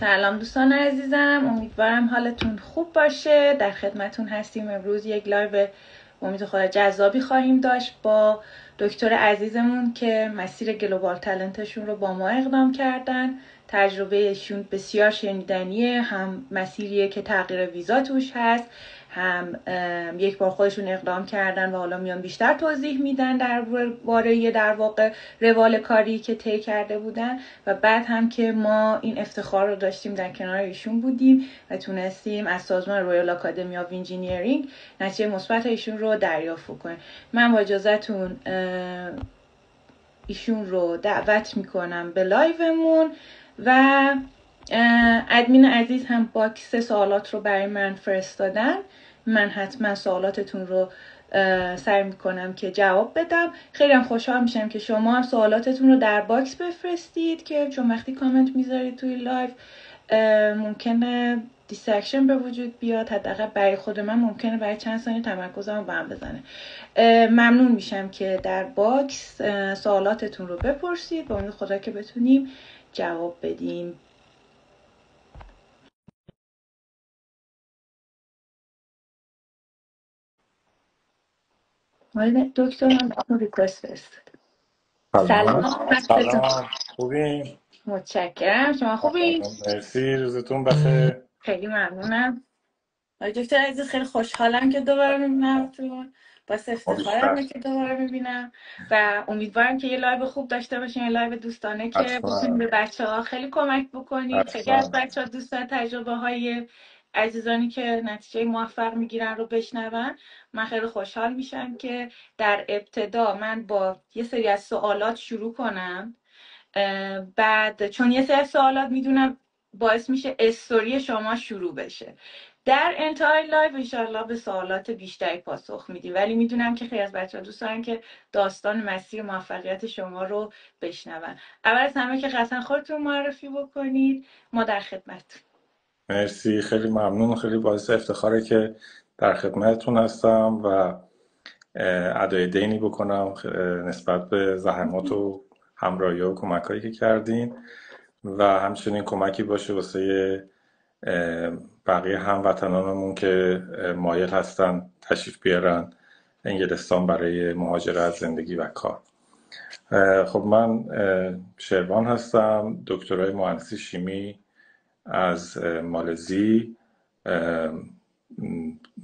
سلام دوستان عزیزم، امیدوارم حالتون خوب باشه. در خدمتون هستیم. امروز یک لایو امید خدا جذابی خواهیم داشت با دکتر عزیزمون که مسیر گلوبال تالنتشون رو با ما اقدام کردن. تجربهشون بسیار شنیدنیه، هم مسیریه که تغییر ویزا توش هست، هم یک بار خودشون اقدام کردن و حالا میان بیشتر توضیح میدن در واقع روال کاری که طی کرده بودن و بعد هم که ما این افتخار رو داشتیم در کنار ایشون بودیم و تونستیم از سازمان رویال آکادمی آف انجینیرینگ نتیجه مثبت ایشون رو دریافت کنیم. من با اجازهتون ایشون رو دعوت میکنم به لایومون و ادمین عزیز هم باکس سوالات رو برای من فرستادن. من حتما سوالاتتون رو سعی میکنم که جواب بدم. خیلی هم خوشحال میشم که شما سوالاتتون رو در باکس بفرستید که چون وقتی کامنت میذارید توی لایو ممکنه دیسترکشن به وجود بیاد. حداقل برای خود من ممکنه برای چند ثانیه تمرکزم رو به هم بزنه. ممنون میشم که در باکس سوالاتتون رو بپرسید با امید خدا که بتونیم جواب بدیم. دکتر هم ریکوست فرستاد. سلام خوبین؟ متشکرم. شما خوبین؟ مرسی، روزتون بخیر. خیلی ممنونم. دکتر عزیز خیلی خوشحالم که دوباره میبینمتون. باعث افتخارمه که دوباره میبینم و امیدوارم که یه لایو خوب داشته باشیم، یه لایو دوستانه که بتونیم به بچه‌ها خیلی کمک بکنید. خیلی از بچه‌ها دوست دارن تجربه های عزیزانی که نتیجه موفق میگیرن رو بشنون. من خیلی خوشحال میشم که در ابتدا من با یه سری از سوالات شروع کنم. بعد چون یه سری سوالات میدونم باعث میشه استوری شما شروع بشه. در انتهای لایو انشالله به سوالات بیشتری پاسخ میدیم، ولی میدونم که خیلی از بچه‌ها دوست دارن که داستان مسیر موفقیت شما رو بشنون. اول از همه که قطعا خودتون معرفی بکنید، ما در خدمتتون. مرسی، خیلی ممنون. خیلی باعث افتخاره که در خدمتتون هستم و ادای دینی بکنم نسبت به زحمات و همراهی و کمکایی که کردین و همچنین کمکی باشه واسه بقیه هموطنانمون که مایل هستن تشریف بیارن انگلستان برای مهاجرت، زندگی و کار. خب من شروان هستم، دکترای مهندسی شیمی از مالزی.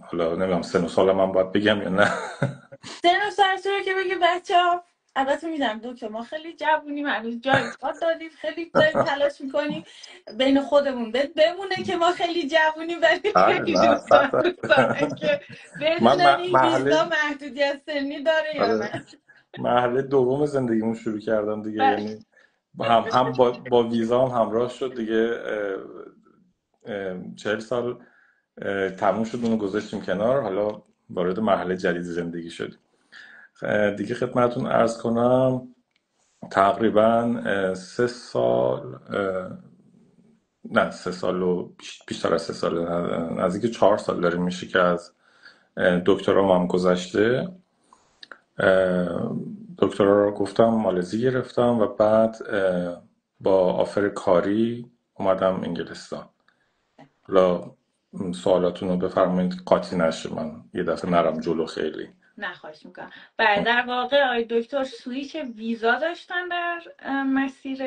حالا نمیدونم سن و سال من باید بگم یا نه؟ سن و سال رو که بگی بچه‌ها البته میدم دکتر، ما خیلی جوونیم، هنوز جای کار داریم، خیلی داریم تلاش میکنیم بین خودمون بمونه که ما خیلی جوونیم، ولی خیلی دوستان که من بدونن این ویزا محدودیت سنی داره یا نه. مرحله دوم زندگیمون شروع کردم دیگه، یعنی هم با ویزا هم همراه شد دیگه. 40 سال تموم شد، اونو گذاشتیم کنار، حالا وارد مرحله جدید زندگی شدیم دیگه. خدمتتون عرض کنم تقریبا 3 سال، نه 3 سال و بیشتر از 3 سال، نزدیک 4 سال داره میشه که از دکترام هم گذشته. دکترا رو گفتم مالزی گرفتم و بعد با آفر کاری اومدم انگلستان. حالا سوالاتون رو بفرمایید قاطی نشه، من یه دفعه نرم جلو خیلی. نه خواهش میکنم. بعد در واقع آقای دکتر سویچ ویزا داشتن در مسیر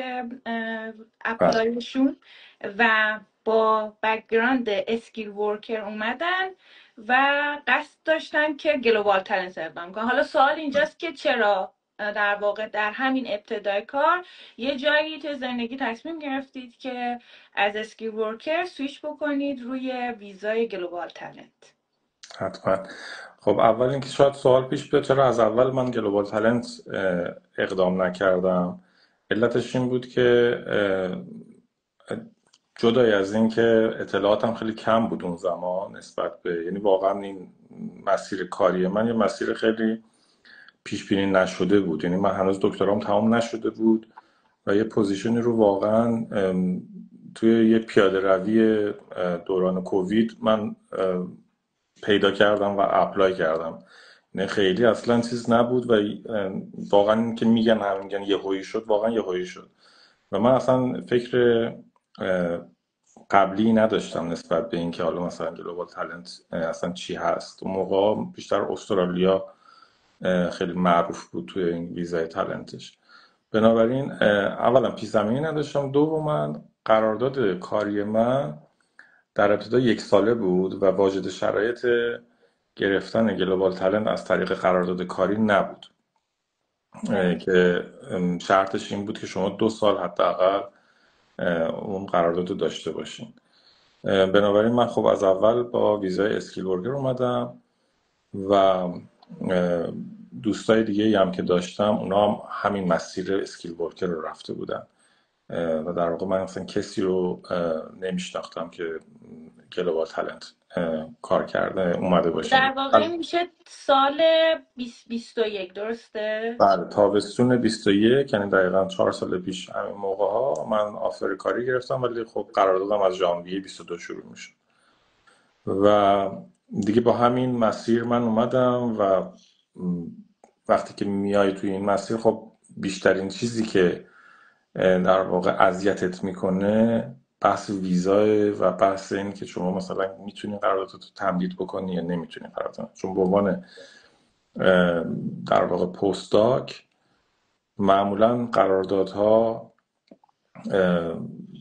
اپلایشون و با بکگراند اسکیل ورکر اومدن و قصد داشتن که گلوبال تالنت اقدام کنن. حالا سوال اینجاست که چرا در واقع در همین ابتدای کار یه جایی تو زندگی تصمیم گرفتید که از اسکیل ورکر سویچ بکنید روی ویزای گلوبال تالنت؟ حتما. خب اول اینکه شاید سوال پیش بیاد چرا از اول من گلوبال تالنت اقدام نکردم. علتش این بود که جدای از این که اطلاعاتم خیلی کم بود اون زمان نسبت به، یعنی واقعا این مسیر کاری من یه مسیر خیلی پیش بینی نشده بود، یعنی من هنوز دکترام تمام نشده بود و یه پوزیشنی رو واقعا توی یه پیاده روی دوران کووید من پیدا کردم و اپلای کردم. نه خیلی اصلا چیز نبود و واقعا این که میگن همین میگن یهویی شد، واقعا یهویی شد و من اصلا فکر قبلی نداشتم نسبت به اینکه حالا مثلا گلوبال تالنت اصلا چی هست. اون موقع بیشتر استرالیا خیلی معروف بود توی این ویزای تالنتش. بنابراین اولا پیش زمینی نداشتم، دوما قرارداد کاری من در ابتدا 1 ساله بود و واجد شرایط گرفتن گلوبال تالنت از طریق قرارداد کاری نبود که شرطش این بود که شما 2 سال حداقل اون قرارداد رو داشته باشین. بنابراین من خب از اول با ویزای اسکیل ورکر اومدم و دوستای دیگه هم که داشتم اونا هم همین مسیر اسکیل ورکر رو رفته بودن و در واقع من اصلا کسی رو نمیشناختم که گلوبال تالنت کار کرده اومده باشه. در واقع میشه سال 2021 درسته؟ بله، تابستون 21، یعنی دقیقا 4 سال پیش همین موقع ها من آفر کاری گرفتم، ولی خب قراردادم از ژانویه 22 شروع میشه و دیگه با همین مسیر من اومدم و وقتی که میای توی این مسیر خب بیشترین چیزی که در واقع اذیتت میکنه بحث ویزای و بحث این که شما مثلا میتونی قراردادتو تمدید بکنی یا نمیتونی قراردادتو، چون به عنوان در واقع پستاک معمولا قراردادها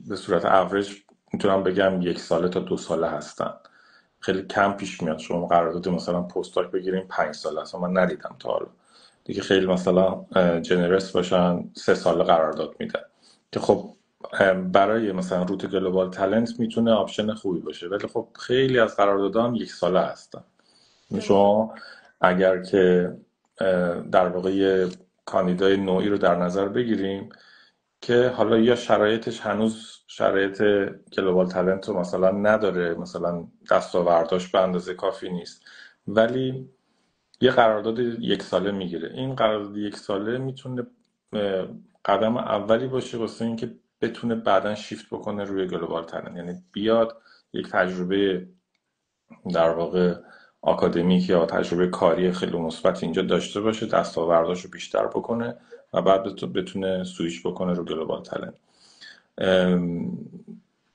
به صورت اوریج میتونم بگم 1 ساله تا 2 ساله هستن. خیلی کم پیش میاد شما قرارداد مثلا پستاک بگیریم 5 ساله، اصلا من ندیدم تا حالا. دیگه خیلی مثلا جنرس باشن 3 ساله قرارداد میدن که خب برای مثلا روت گلوبال تالنت میتونه آپشن خوبی باشه، ولی خب خیلی از قراردادها هم 1 ساله هستن. شما اگر که در واقع یه کاندیدای نوعی رو در نظر بگیریم که حالا یا شرایطش هنوز شرایط گلوبال تالنت رو مثلا نداره، مثلا دستاورداش به اندازه کافی نیست، ولی یه قرارداد 1 ساله میگیره، این قرارداد 1 ساله میتونه قدم اولی باشه واسه اینکه بتونه بعداً شیفت بکنه روی گلوبال تالنت، یعنی بیاد یک تجربه در واقع آکادمیک یا تجربه کاری خیلی مثبت اینجا داشته باشه، دستاورداشو بیشتر بکنه و بعد بتونه سویچ بکنه رو گلوبال تالنت.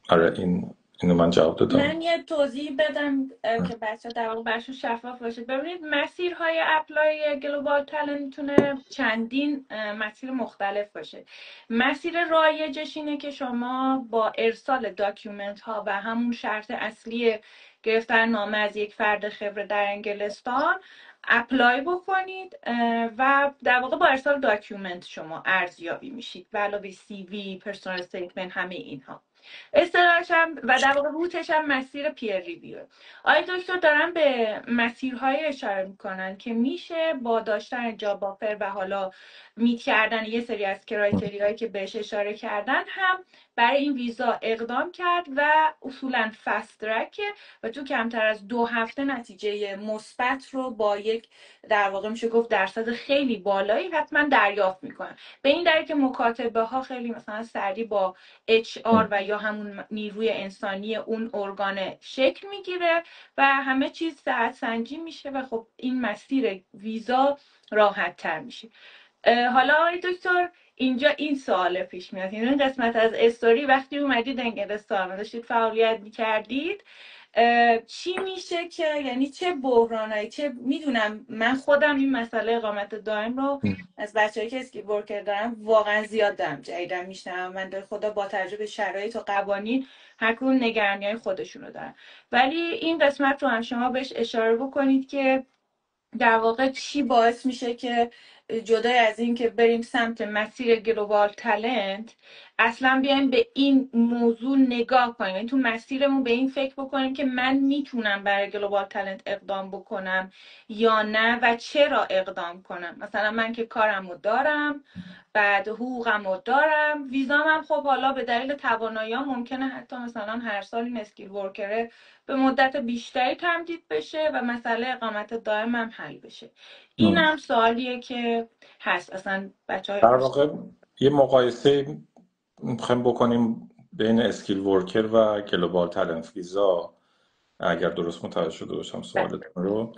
آره اینو من جواب دادم. من یه توضیح بدم که بچه در واقع برشون شفاف باشه. ببینید مسیرهای اپلای گلوبال تالنت میتونه چندین مسیر مختلف باشه. مسیر رایجش اینه که شما با ارسال داکیومنت ها و همون شرط اصلی گرفتن نامه از یک فرد خبره در انگلستان اپلای بکنید و در واقع با ارسال داکیومنت شما ارزیابی میشید و علاوه سی وی، پرسونال استیتمنت، همه اینها. اصطلاحش هم و در واقع روتش هم مسیر پیر ریویو. آقای دکتر دارن به مسیرهای اشاره میکنن که میشه با داشتن جاب آفر و حالا میت کردن یه سری از کرایتریایی که بهش اشاره کردن هم برای این ویزا اقدام کرد و اصولا فست ترک و تو کمتر از 2 هفته نتیجه مثبت رو با یک در واقع میشه گفت درصد خیلی بالایی حتما دریافت میکنن. به این دلیل که مکاتبه ها خیلی مثلا سریع با HR و یا همون نیروی انسانی اون ارگان شکل میگیره و همه چیز صحت سنجی میشه و خب این مسیر ویزا راحت تر میشه. حالا آقای دکتر اینجا این سوال پیش میاد، این قسمت از استوری وقتی اومدید انگلستان داشتید فعالیت میکردید چی میشه که یعنی چه بحرانایی، چه میدونم من خودم این مسئله اقامت دائم رو از بچه‌ای که اسکیل ورکر دارم واقعا زیاد دارم جدیدا میشنوم، من در خدا با تجربه شرایط و قوانین هر کدوم نگرانی‌های خودشونو دارن، ولی این قسمت رو هم شما بهش اشاره بکنید که در واقع چی باعث میشه که جدای از این که بریم سمت مسیر گلوبال تالنت اصلا بیایم به این موضوع نگاه کنیم، یعنی تو مسیرمون به این فکر بکنیم که من میتونم برای گلوبال تالنت اقدام بکنم یا نه و چرا اقدام کنم. مثلا من که کارمو دارم، بعد حقوقمو دارم، ویزام هم خب حالا به دلیل توانایی‌ام ممکنه حتی مثلا هر سال این اسکیل ورکره به مدت بیشتری تمدید بشه و مسئله اقامت دائم هم حل بشه. این هم سوالیه که هست اصلا بچه‌های در واقع یه مقایسه میخوایم بکنیم بین اسکیل ورکر و گلوبال تالنت ویزا، اگر درست متوجه شده باشم سوالتون رو،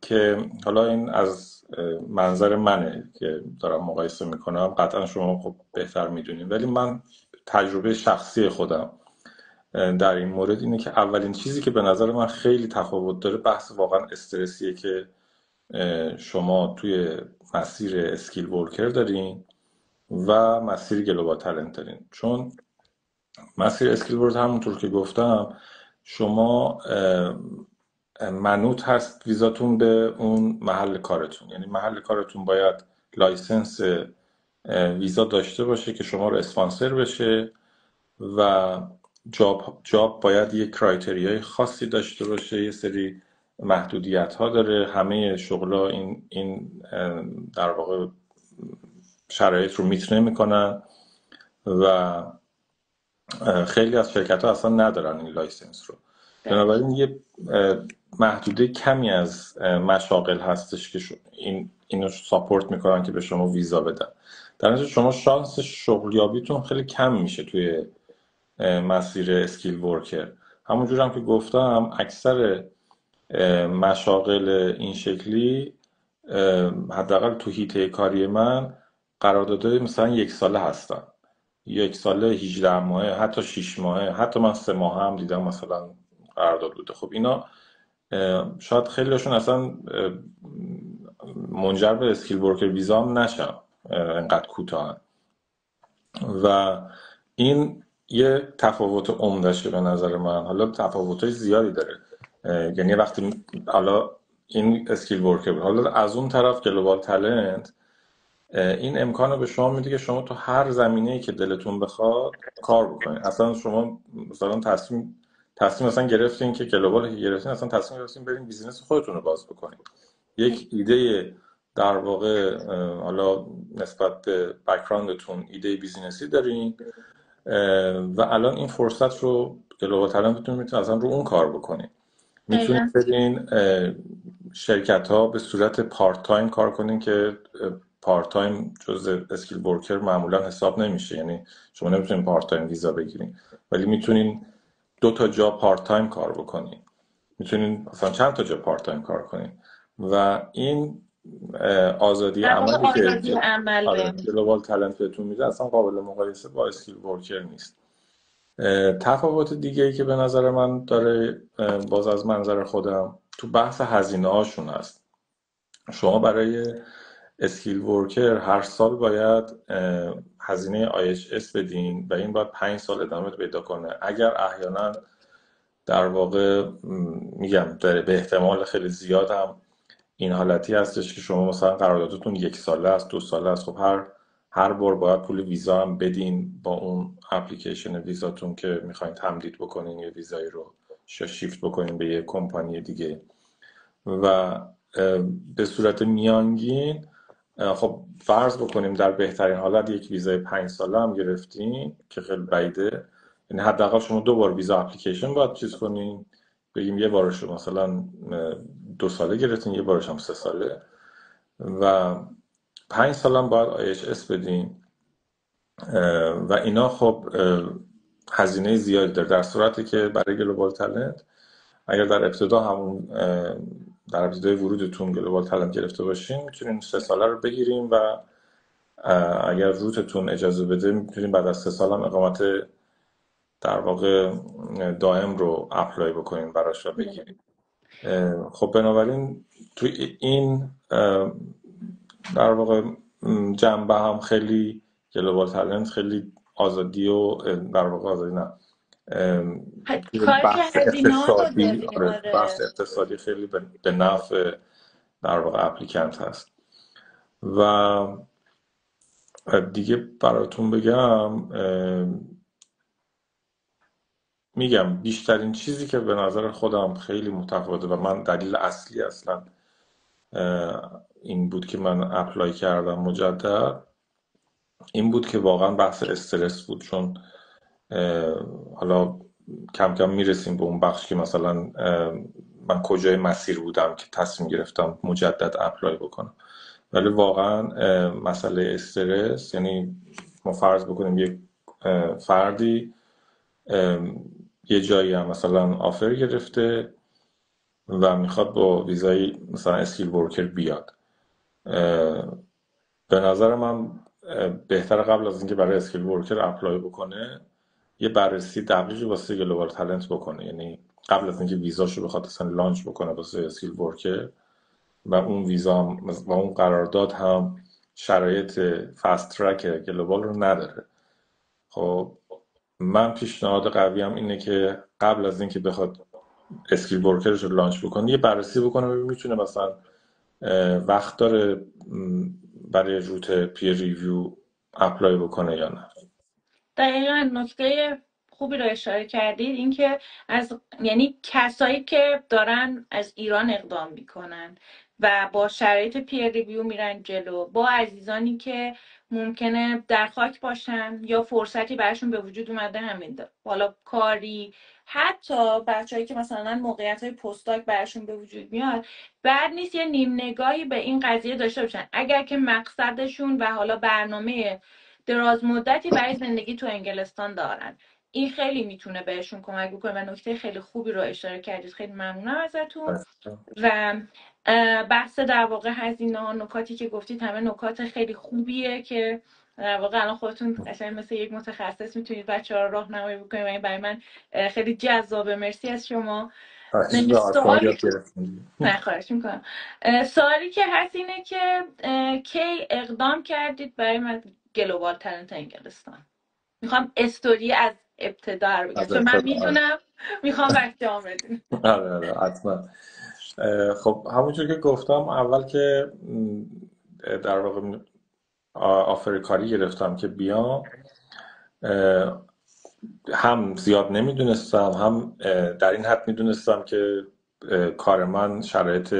که حالا این از منظر منه که دارم مقایسه میکنم، قطعا شما خب بهتر میدونیم، ولی من تجربه شخصی خودم در این مورد اینه که اولین چیزی که به نظر من خیلی تفاوت داره بحث واقعا استرسیه که شما توی مسیر اسکیل ورکر دارین و مسیر گلوبال تالنت دارین. چون مسیر اسکیل ورکر همونطور که گفتم شما منوط هست ویزاتون به اون محل کارتون، یعنی محل کارتون باید لایسنس ویزا داشته باشه که شما رو اسپانسر بشه و جاب باید یه کرایتریای خاصی داشته باشه، یه سری محدودیت ها داره. همه شغلا این در واقع شرایط رو میت نمیکنن و خیلی از شرکت ها اصلا ندارن این لایسنس رو. بنابراین یه محدوده کمی از مشاغل هستش که اینو ساپورت میکنن که به شما ویزا بدن. در نتیجه شما شانس شغلیابیتون خیلی کم میشه توی مسیر اسکیل ورکر. همونجور هم که گفتم اکثر مشاغل این شکلی حداقل تو حیطه کاری من قراردادهای مثلا 1 ساله هستن، 1 ساله، 18 ماهه، حتی 6 ماهه، حتی من 3 ماهه هم دیدم مثلا قرارداد بوده. خب اینا شاید خیلیشون اصلا منجر به اسکیل ورکر ویزا هم نشن، انقدر کوتاه. و این یه تفاوت عمدهشه به نظر من. حالا تفاوت‌های زیادی داره، یعنی وقتی حالا این اسکیل ورکر، حالا از اون طرف گلوبال تالنت این امکان رو به شما میده که شما تو هر زمینه‌ای که دلتون بخواد کار بکنید. اصلا شما مثلا تصمیم مثلا گرفتین که گلوبال که گرفتین، اصلا تصمیم گرفتین برین بیزینس خودتون رو باز بکنید. یک ایده در واقع حالا نسبت به بک‌گراندتون ایده بیزینسی دارین و الان این فرصت رو گلوبال تالنتتون میتونه اصلا رو اون کار بکنید. میتونید برین شرکت ها به صورت پارت تایم کار کنین که پارت تایم جز اسکیل ورکر معمولا حساب نمیشه، یعنی شما نمیتونین پارت تایم ویزا بگیرین، ولی میتونین 2 تا جا پارت تایم کار بکنین، میتونین مثلا چند تا جا پارت تایم کار کنین و این آزادی عملی که گلوبال تالنت بهتون میده اصلا قابل مقایسه با اسکیل ورکر نیست. تفاوت دیگه ای که به نظر من داره باز از منظر خودم تو بحث هزینه هاشون هست. شما برای اسکیل ورکر هر سال باید هزینه IHS بدین و این باید 5 سال ادامه پیدا کنه. اگر احیانا در واقع میگم داره به احتمال خیلی زیاد هم این حالتی هستش که شما مثلا قراردادتون 1 ساله است، 2 ساله است، خب هر بار باید پول ویزا هم بدین با اون اپلیکیشن ویزاتون که میخواین تمدید بکنین یه ویزایی رو یا شیفت بکنین به یه کمپانی دیگه. و به صورت میانگین خب فرض بکنیم در بهترین حالت یک ویزای 5 ساله هم گرفتین که خیلی بعیده، یعنی حداقل شما 2 بار ویزا اپلیکیشن باید چیز کنین، بگیم یه بارش رو مثلا 2 ساله گرفتین، یه بارش هم 3 ساله و 5 سال هم باید IHS بدین و اینا خب هزینه زیادی داره. در صورتی که برای گلوبال تالنت اگر در ابتدا همون در ابتدای ورودتون گلوبال تالنت گرفته باشین میتونین 3 ساله رو بگیریم و اگر روتتون اجازه بده میتونین بعد از 3 سال هم اقامت در واقع دائم رو اپلای بکنین براش و بگیرین. خب بنابراین توی این در واقع جنبه هم خیلی گلوبال تالنت خیلی آزادی و در واقع آزادی نه بحث اقتصادی، بحث اقتصادی خیلی به نفع در واقع اپلیکنت هست. و دیگه براتون بگم میگم بیشترین چیزی که به نظر خودم خیلی متفاوته و من دلیل اصلی اصلا این بود که من اپلای کردم مجدد این بود که واقعا بحث استرس بود. چون حالا کم کم میرسیم به اون بخش که مثلا من کجای مسیر بودم که تصمیم گرفتم مجدد اپلای بکنم، ولی واقعا مسئله استرس، یعنی ما فرض بکنیم یک فردی یه جایی هم مثلا آفر گرفته و میخواد با ویزای مثلا اسکیل ورکر بیاد، به نظر من بهتر قبل از اینکه برای اسکیل ورکر اپلای بکنه یه بررسی دقیقی واسه گلوبال تالنت بکنه. یعنی قبل از اینکه ویزاشو بخواد اصلا لانچ بکنه واسه اسکیل ورکر، و اون ویزا هم و اون قرارداد هم شرایط فست ترک گلوبال رو نداره. خب من پیشنهاد قویم اینه که قبل از اینکه بخواد اسکیل ورکرش رو لانچ بکنه یه بررسی بکنه ببین میتونه مثلا وقت داره برای روت پیر ریویو اپلای بکنه یا نه. دقیقا نکته خوبی رو اشاره کردید، اینکه یعنی کسایی که دارن از ایران اقدام میکنن و با شرایط پیر ریویو میرن جلو، با عزیزانی که ممکنه در خاک باشن یا فرصتی برشون به وجود اومده، همین حالا کاری، حتی بچه‌هایی که مثلا موقعیت پستاک برشون به وجود میاد، بعد نیست یه نیم نگاهی به این قضیه داشته باشن. اگر که مقصدشون و حالا برنامه دراز مدتی برای زندگی تو انگلستان دارن، این خیلی میتونه بهشون کمک بکنه و نکته خیلی خوبی رو اشاره کردید. خیلی ممنونم ازتون. و بحث در واقع هزینه ها، نکاتی که گفتید همه نکات خیلی خوبیه که در واقع الان خودتون قشنگ مثل یک متخصص میتونید بچه‌ها رو راهنمایی بکنید و این برای من خیلی جذابه. مرسی از شما. سوالی نه خواهش میکنم. سوالی که هست اینه که کی اقدام کردید برای من گلوبال تالنت انگلستان؟ میخوام استوری از ابتدا رو بگم چون من میدونم، میخوام بچه‌هام بدونم. آره حتما. خب همونجور که گفتم اول که در واقع آفر کاری گرفتم که بیام، هم زیاد نمیدونستم، هم در این حد میدونستم که کار من شرایط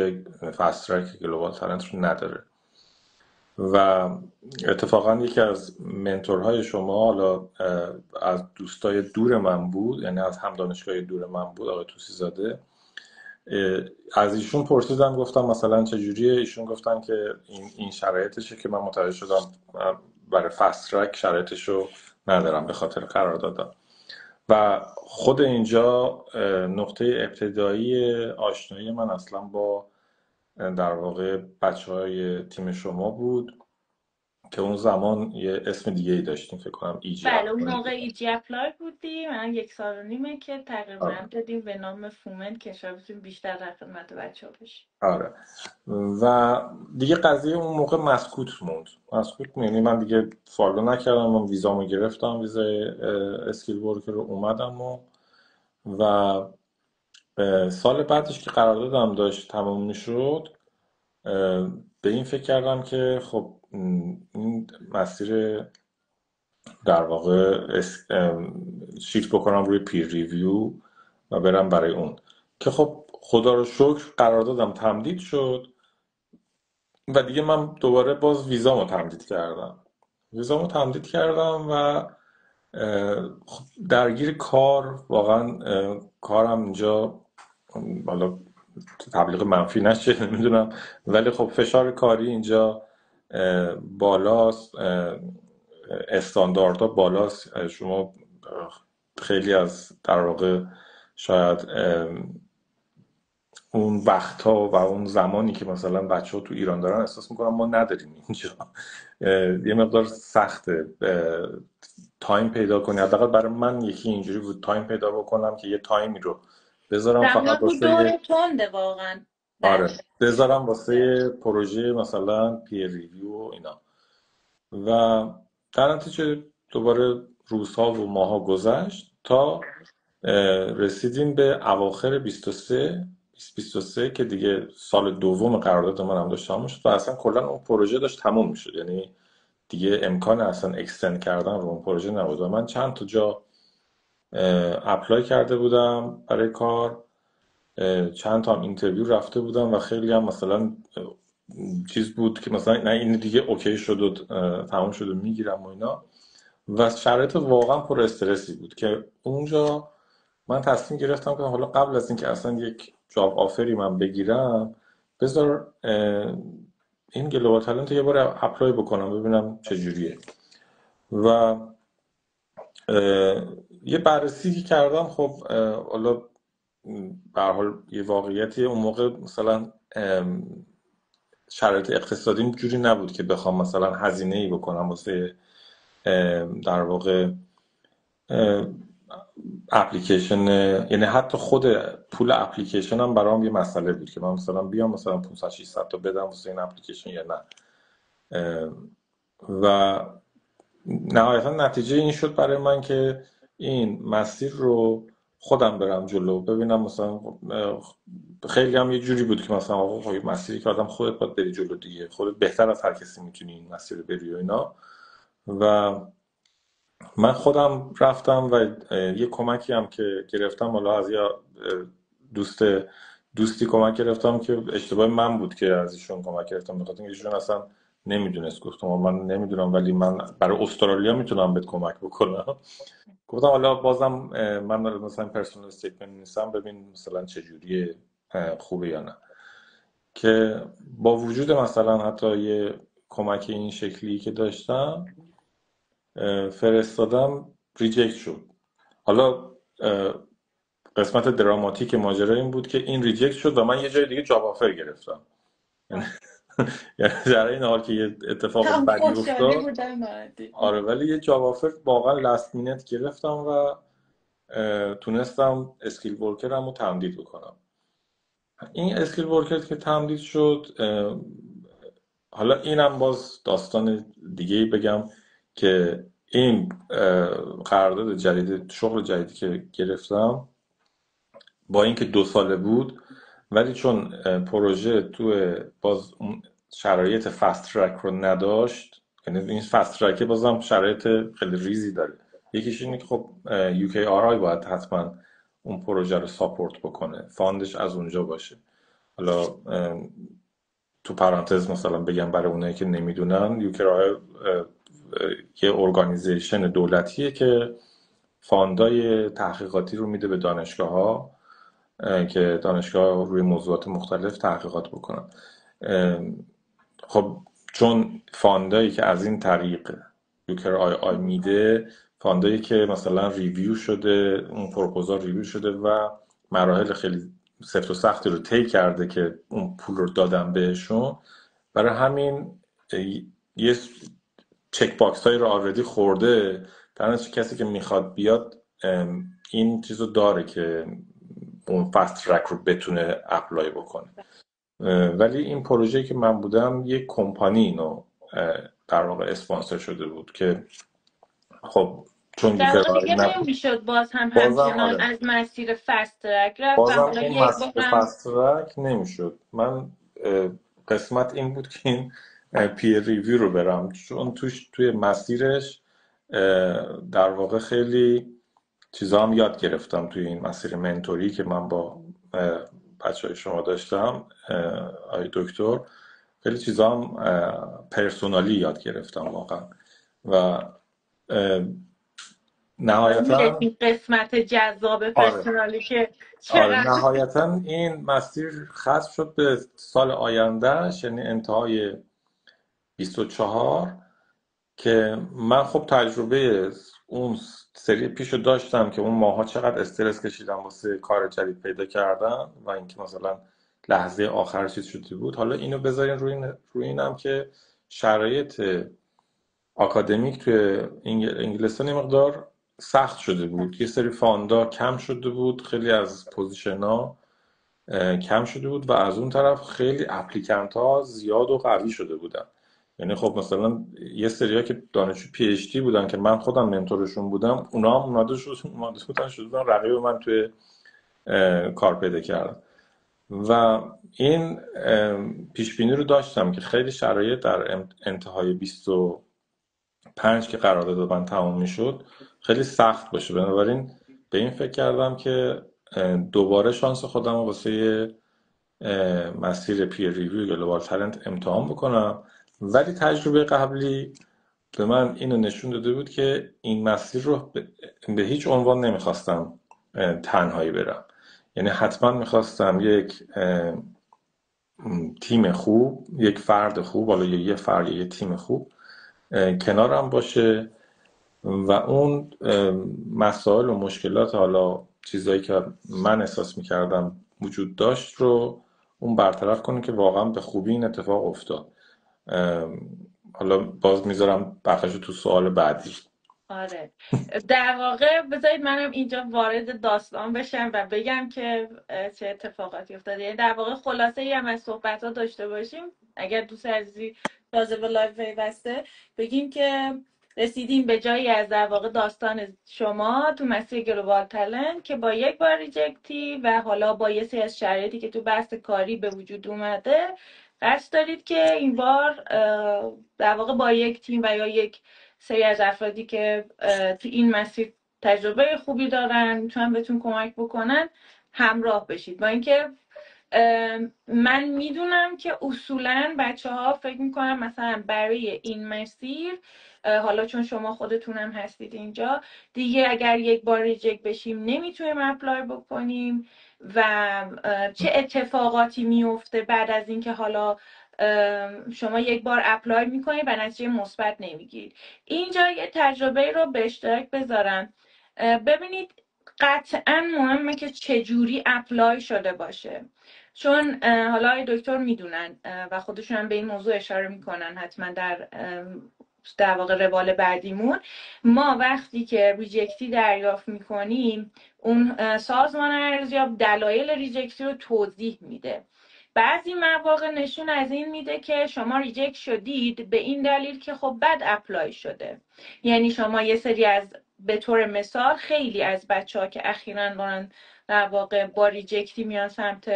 فست ترک گلوبال تالنت رو نداره. و اتفاقا یکی از منتورهای شما، حالا از دوستای دور من بود، یعنی از هم دانشگاه دور من بود، آقای توسی زاده، از ایشون پرسیدم گفتم مثلا چجوریه، ایشون گفتن که این شرایطشه که من متوجه شدم برای فست ترک شرایطشو ندارم به خاطر قراردادم. و خود اینجا نقطه ابتدایی آشنایی من اصلا با در واقع بچهای تیم شما بود که اون زمان یه اسم دیگه ای داشتیم، فکر کنم ایجی بله اون اپلای. موقع ایجی اپلای بودیم، من 1.5 سال که تقریبا دادیم به نام فومنت که شاید بتونیم بیشتر در خدمت بچه‌ها باشیم. آره. و دیگه قضیه اون موقع مسکوت موند. یعنی من دیگه فالو نکردم، من ویزامو گرفتم، ویزای اسکیل ورکر رو اومدم و سال بعدش که قراردادم داشت تموم میشد به این فکر کردم که خب این مسیر در واقع شیفت بکنم روی پیر ریویو و برم برای اون، که خب خدا رو شکر قراردادم تمدید شد و دیگه من دوباره باز ویزامو تمدید کردم و خب درگیر کار، واقعا کارم اینجا حالا تبلیغ منفی نشه نمیدونم، ولی خب فشار کاری اینجا بالاست، استانداردها بالاست. شما خیلی از در واقع شاید اون وقتها و اون زمانی که مثلا بچه ها تو ایران دارن احساس میکنم ما نداریم اینجا. یه مقدار سخته تایم پیدا کنی، حداقل برای من یکی اینجوری بود، تایم پیدا بکنم که یه تایمی رو بذارم فقط رو واسه دور تنده واقعا. آره بذارم واسه پروژه مثلا پیر ریویو و اینا. و در نتیجه دوباره روزها و ماها گذشت تا رسیدیم به اواخر 2023 که دیگه سال دوم قرارداد من هم داشت تموم شد و اصلا کلا اون پروژه داشت تموم میشد، یعنی دیگه امکان اصلا اکستند کردن رو اون پروژه نبود. و من چند تا جا اپلای کرده بودم برای کار، چند تا هم اینترویو رفته بودم و خیلی هم مثلا چیز بود که مثلا نه این دیگه اوکی شد و تموم شد و میگیرم و اینا، و شرایط واقعا پر استرسی بود که اونجا من تصمیم گرفتم که حالا قبل از اینکه اصلا یک جاب آفری من بگیرم بذار این گلوبال تالنت یه بار اپلای بکنم ببینم چجوریه. و یه بررسی که کردم، خب حالا به هر حال یه واقعیتی اون موقع مثلا شرایط اقتصادیم جوری نبود که بخوام مثلا هزینه‌ای بکنم واسه در واقع اپلیکیشن، یعنی حتی خود پول اپلیکیشن هم برام یه مسئله بود که من مثلا بیام مثلا 500 600 تا بدم واسه این اپلیکیشن یا نه. و نهایتا نتیجه این شد برای من که این مسیر رو خودم برم جلو، ببینم مثلا خیلی هم یه جوری بود که مثلا آقا خب مسیری که آدم خودت باید بری جلو دیگه، خودت بهتر از هر کسی میتونی این مسیر رو بری و اینا. و من خودم رفتم و یه کمکی هم که گرفتم، حالا از یه دوستی کمک گرفتم که اشتباه من بود که از ایشون کمک گرفتم، بخاطر اینکه ایشون اصلا نمیدونست. گفتم من نمیدونم ولی من برای استرالیا میتونم بهت کمک بکنم. گفتم حالا بازم من مثلا پرسونال استیتمنت نیستم، ببین مثلا چجوریه، خوبه یا نه. که با وجود مثلا حتی یه کمک این شکلی که داشتم فرستادم، ریجکت شد. حالا قسمت دراماتیک ماجرا این بود که این ریجکت شد و من یه جای دیگه جاب آفر گرفتم. یعنی در این حال که یه اتفاق هم بدی خوشحالی افتاد، بودم بعدی. آره، ولی یه جاب آفر واقعا لاست مینت گرفتم و تونستم اسکیل ورکرم رو تمدید بکنم. این اسکیل ورکر که تمدید شد، حالا اینم باز داستان دیگه بگم که این قرارداد جدید، شغل جدیدی که گرفتم، با اینکه 2 ساله بود ولی چون پروژه تو باز اون شرایط فست ترک رو نداشت، یعنی این فست ترک بازم شرایط خیلی ریزی داره. یکیش اینه که خب UKRI باید حتما اون پروژه رو ساپورت بکنه، فاندش از اونجا باشه. حالا تو پرانتز مثلا بگم برای اونایی که نمیدونن، UKRI یه ارگانیزیشن دولتیه که فاندای تحقیقاتی رو میده به دانشگاه ها که دانشگاه روی موضوعات مختلف تحقیقات بکنن. خب چون فاندایی که از این طریق UKRI میده، فاندایی که مثلا ریویو شده، اون پروپوزال ریویو شده و مراحل خیلی سفت و سختی رو طی کرده که اون پول رو دادن بهشون، برای همین یه چک باکس هایی رو آردی خورده. در کسی که میخواد بیاد این چیزو داره که اون فست ترک رو بتونه اپلای بکنه. ولی این پروژه‌ای که من بودم یک کمپانی اینو در واقع اسپانسر شده بود که خب چون در واقع UKRI دیگه نبود، نمیشد باز هم بازم همچنان آره، از مسیر فست ترک رفت و بازم حالا اون یک مسیر بارم. فست ترک نمیشد. من قسمت این بود که این پیر ریویو رو برم، چون توی مسیرش در واقع خیلی چیزا هم یاد گرفتم توی این مسیر منتوری که من با بچه‌های شما داشتم، آقای دکتر. خیلی چیزا هم پرسونالی یاد گرفتم واقعا. و نهایتا میرسیم قسمت جذاب آره، پرسونالی که آره، چقدر نهایتا این مسیر ختم شد به سال آیندهش، یعنی انتهای 24، که من خب تجربه اون سری پیشو داشتم که اون ماها چقدر استرس کشیدم واسه کار جدید پیدا کردن و اینکه مثلا لحظه آخر چیز شده بود. حالا اینو بذارین روی اینم که شرایط آکادمیک توی انگلستان یه مقدار سخت شده بود، یه سری فاندا کم شده بود، خیلی از پوزیشن‌ها کم شده بود و از اون طرف خیلی اپلیکنت ها زیاد و قوی شده بودن. یعنی خب مثلا یه سریا که دانشجو پی اچ دی بودن که من خودم منتورشون بودم، اونا هم اومده شدن رقیب من توی کار پیدا کردن. و این پیش بینی رو داشتم که خیلی شرایط در انتهای 25 که قرارداد من تموم میشد خیلی سخت باشه. بنابراین به این فکر کردم که دوباره شانس خودم رو واسه مسیر پیر ریویو گلوبال تالنت امتحان بکنم. ولی تجربه قبلی به من اینو نشون داده بود که این مسیر رو به هیچ عنوان نمیخواستم تنهایی برم. یعنی حتما میخواستم یک تیم خوب، یک فرد خوب، حالا یه فرد یه تیم خوب کنارم باشه و اون مسائل و مشکلات، حالا چیزایی که من احساس میکردم وجود داشت رو اون برطرف کنه که واقعا به خوبی این اتفاق افتاد. حالا باز میذارم بخشو تو سوال بعدی. آره، در واقع بذارید منم اینجا وارد داستان بشم و بگم که چه اتفاقاتی افتاده. یعنی در واقع خلاصه ای هم از صحبت ها داشته باشیم، اگر دوست عزیزی تازه به لایو پیوسته، بگیم که رسیدیم به جایی از در واقع داستان شما تو مسیر گلوبال تالنت که با یک بار ریجکتی و حالا با یه سری از شرایطی که تو بحث کاری به وجود اومده، قصد دارید که این بار در واقع با یک تیم و یا یک سری از افرادی که تو این مسیر تجربه خوبی دارن، میتونن بهتون کمک بکنن، همراه بشید. با اینکه من میدونم که اصولا بچه ها فکر میکنم مثلا برای این مسیر، حالا چون شما خودتونم هستید اینجا دیگه، اگر یک بار ریجکت بشیم نمیتونیم اپلای بکنیم و چه اتفاقاتی میفته بعد از اینکه حالا شما یک بار اپلای میکنید و نتیجه مثبت نمیگیرید. اینجا یه تجربه رو به اشتراک بذارم. ببینید قطعا مهمه که چجوری اپلای شده باشه، چون حالا آقای دکتر میدونن و خودشون هم به این موضوع اشاره میکنن حتما در واقع روال بعدیمون. ما وقتی که ریجکتی دریافت میکنیم، اون سازمان ارزیاب دلایل ریجکتی رو توضیح میده. بعضی مواقع نشون از این میده که شما ریجکت شدید به این دلیل که خب بد اپلای شده. یعنی شما یه سری از، به طور مثال خیلی از بچه‌ها که اخیراً دارن در واقع با ریجکتی میان سمت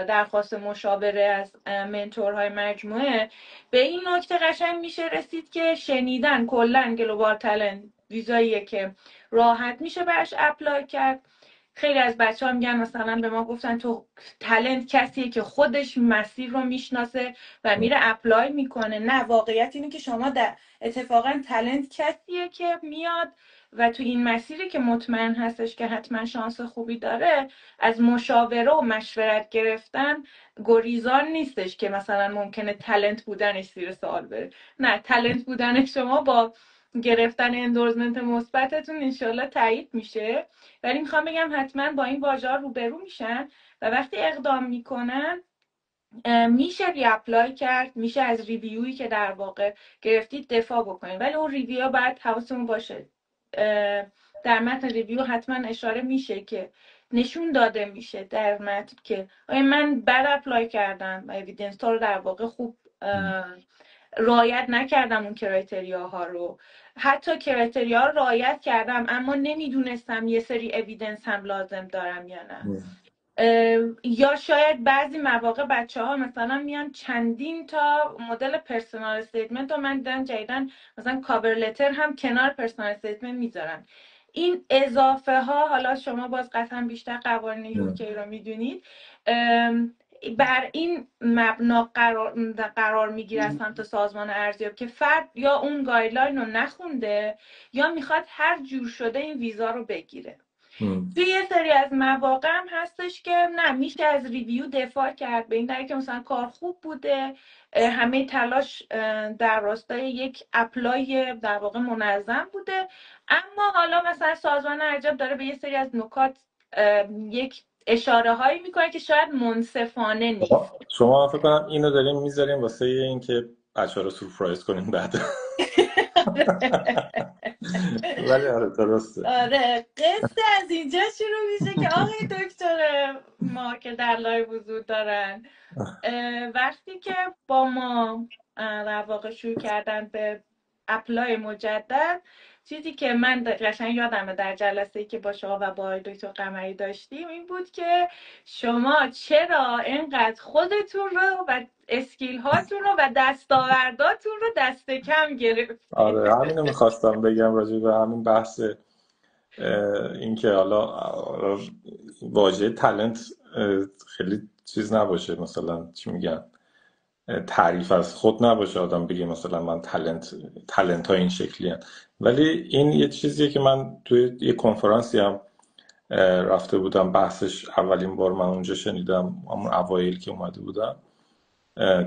درخواست مشاوره از منتورهای مجموعه، به این نکته قشنگ میشه رسید که شنیدن کلا گلوبال تالنت ویزاییه که راحت میشه براش اپلای کرد. خیلی از بچه ها میگن مثلا به ما گفتن تو تالنت کسیه که خودش مسیر رو میشناسه و میره اپلای میکنه. نه، واقعیت اینه که شما در اتفاقا تالنت کسیه که میاد و تو این مسیری که مطمئن هستش که حتما شانس خوبی داره، از مشاوره و مشورت گرفتن گریزان نیستش که مثلا ممکنه تالنت بودنش زیر سوال بره. نه، تالنت بودن شما با گرفتن اندورزمنت مثبتتون انشالله تایید میشه. ولی میخوام بگم حتما با این واژه‌ها روبرو میشن و وقتی اقدام میکنن میشه ری اپلای کرد، میشه از ریویویی که در واقع گرفتید دفاع بکنید. ولی اون ریویو باید حواستون باشه، در متن ریویو حتما اشاره میشه که نشون داده میشه در متن که آیا من بد اپلای کردم و اویدنس ها رو در واقع خوب رعایت نکردم، اون کرایتریاها رو، حتی کرایتریا رو رعایت کردم اما نمیدونستم یه سری اویدنس هم لازم دارم یا نه. یا شاید بعضی مواقع بچه ها مثلا میان چندین تا مدل پرسونال استیتمنت رو من دیدم جدیدن مثلا کاور لتر هم کنار پرسونال استیتمنت میذارن. این اضافه ها، حالا شما باز قطعا بیشتر قوانین یوکی رو میدونید، بر این مبنا قرار میگیره از سمت سازمان ارزیاب که فرد یا اون گایدلاین رو نخونده یا میخواد هر جور شده این ویزا رو بگیره. توی یه سری از مواقع هم هستش که نه، میشه از ریویو دفاع کرد به این دلیل که مثلا کار خوب بوده، همه تلاش در راستای یک اپلای در واقع منظم بوده، اما حالا مثلا سازمان ارزیاب داره به یه سری از نکات یک اشاره هایی میکنه که شاید منصفانه نیست. شما فکر کنم اینو داریم میذاریم واسه اینکه بچه‌ها رو سورپرایز کنیم بعد. ولی آره درسته. آره، قصه از اینجا شروع میشه که آقای دکتر ما که در لایو وجود دارن، وقتی که با ما در واقع شروع کردن به اپلای مجدد، چیزی که من قشنگ یادمه در جلسه‌ای که با شما و با دکتر قمری داشتیم این بود که شما چرا اینقدر خودتون رو و اسکیل هاتون رو و دستاورداتون رو دست کم گرفتید. آره، همینو میخواستم بگم راجع به همین بحث این که حالا واژه تالنت خیلی چیز نباشه، مثلا چی میگن، تعریف از خود نباشه آدم بگه مثلا من تالنت ها این شکلی هست. ولی این یه چیزیه که من توی یه کنفرانسی هم رفته بودم بحثش، اولین بار من اونجا شنیدم، همون اوایل که اومده بودم،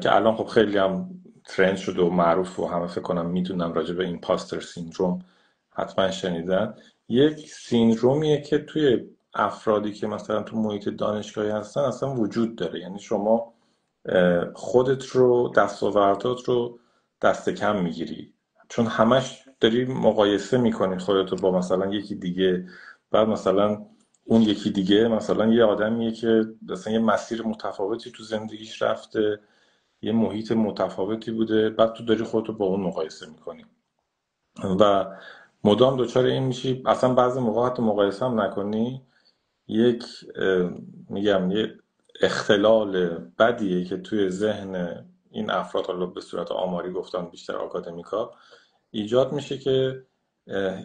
که الان خب خیلی هم ترند شده و معروف و همه فکر کنم میدونم راجع به ایمپاستر سیندروم، حتما شنیدن. یک سیندرومیه که توی افرادی که مثلا تو محیط دانشگاهی هستن اصلا وجود داره. یعنی شما خودت رو، دستاوردات رو دست کم میگیری، چون همش داری مقایسه میکنی خودتو با مثلا یکی دیگه، بعد مثلا اون یکی دیگه مثلا یه آدمیه که مثلا یه مسیر متفاوتی تو زندگیش رفته، یه محیط متفاوتی بوده، بعد تو داری خودتو با اون مقایسه میکنی و مدام دچار این میشی. اصلا بعضی موقع حتی مقایسه هم نکنی، یک میگم یه اختلال بدیه که توی ذهن این افراد، حالا به صورت آماری گفتم بیشتر آکادمیکا، ایجاد میشه که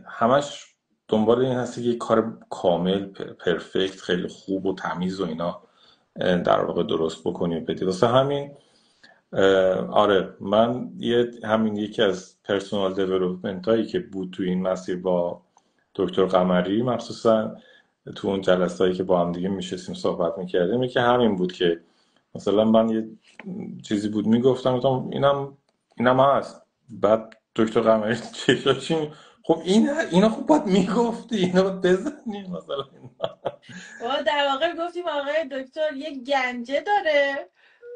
همش دنبال این هستی که یک کار کامل پرفکت خیلی خوب و تمیز و اینا در واقع درست بکنی و بدی. واسه همین آره من همین یکی از پرسونال دیولپمنت هایی که بود تو این مسیر با دکتر قمری، مخصوصا تو اون جلسه هایی که با هم دیگه میشستیم صحبت میکردیم، که همین بود که مثلا من یه چیزی بود میگفتم گفتم اینم هست، بعد دکتر قمری چشاشی خب اینا خب باید میگفتی، اینا باید بزنی مثلا و در واقع گفتیم آقای دکتر یک گنجه داره